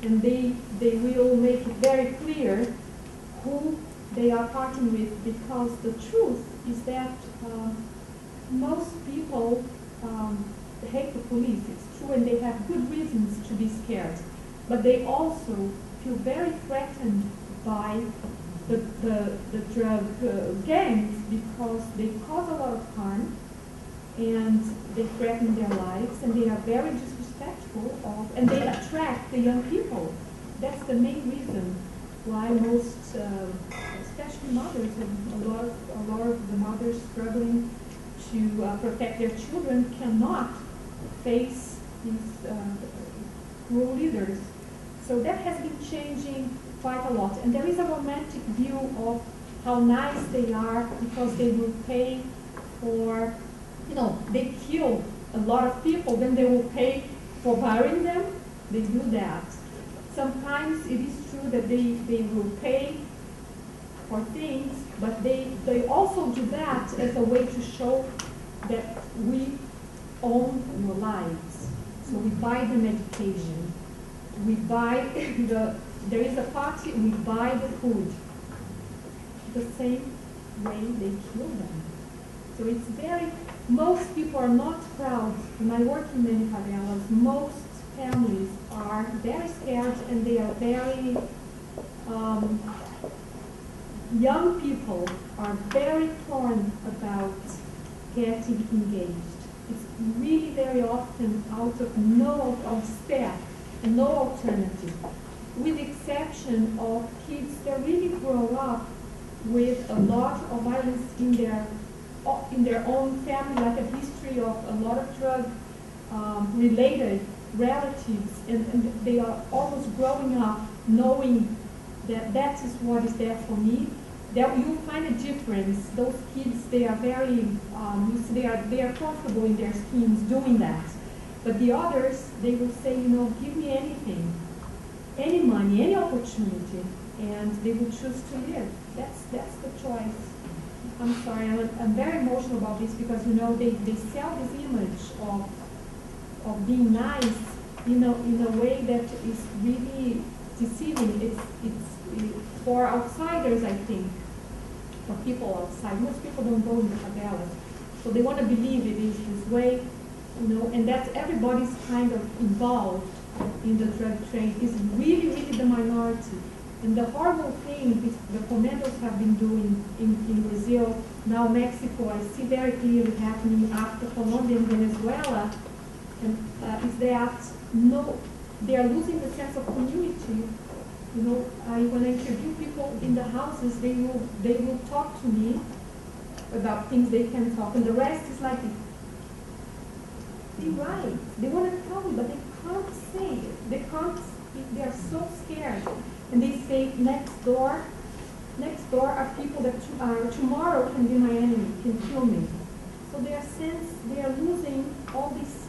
and they will make it very clear who they are parting with, because the truth is that most people hate the police, it's true, and they have good reasons to be scared. But they also feel very threatened by the drug gangs because they cause a lot of harm, and they threaten their lives, and they are very disrespectful of, and they attract the young people. That's the main reason why most, especially mothers, and a lot of the mothers struggling to protect their children cannot face these cruel leaders. So that has been changing quite a lot. And there is a romantic view of how nice they are because they will pay for, they kill a lot of people, then they will pay for burying them. They do that. Sometimes it is true that they will pay for things, but they also do that as a way to show that we own your lives. So we buy the medication, we buy there is a party, we buy the food. The same way they kill them. So it's most people are not proud. When I work in many favelas, most families are very scared, and they are very, young people are very torn about getting engaged. It's really very often out of despair and no alternative, with the exception of kids that really grow up with a lot of violence in their own family, like a history of a lot of drug related relatives, and they are almost growing up knowing that that is what is there for me. That you find a difference. Those kids, they are very, they are comfortable in their skins doing that. But the others, they will say, give me anything, any money, any opportunity, and they will choose to live. That's the choice. I'm sorry, I'm very emotional about this because they sell this image of being nice in a way that is really deceiving. It's for outsiders, I think, for people outside. Most people don't go in the favelas, so they want to believe it is this way. and that everybody's kind of involved in the drug trade is really, really the minority. And the horrible thing the commandos have been doing in Brazil, now Mexico, I see very clearly happening after Colombia and Venezuela, and is that they are losing the sense of community. When I interview people in the houses, they will talk to me about things they can talk, and the rest is like, they write, they want to tell me, but they can't say it. They can't, they are so scared. And they say, next door are people that tomorrow can be my enemy, can kill me. So they are losing all this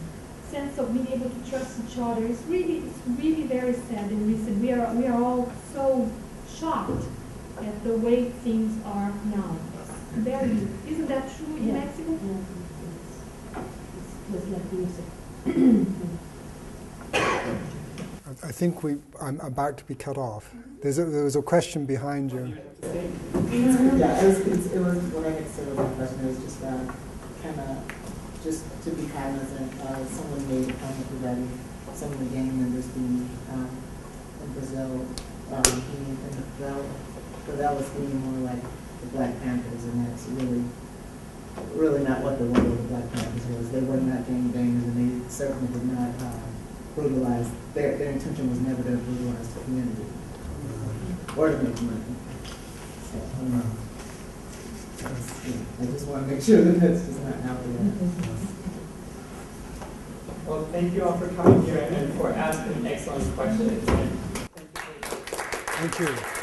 sense of being able to trust each other. It's really very sad and recent. We are all so shocked at the way things are now. Isn't that true in Mexico? It's like music. I think I'm about to be cut off. There was a question behind you. Yeah, it was when I get to the question, it was just kind of just to be cognizant. Someone made a comment already. Some of the gang members being in Brazil being in the favelas being more like the Black Panthers, and that's really not what the role of the Black Panthers was. They were not gangbangers, and they certainly did not brutalize. Their intention was never to brutalize the community or to make money. So, I just want to make sure that that's just not out there. Well, thank you all for coming here and for asking excellent questions. Thank you.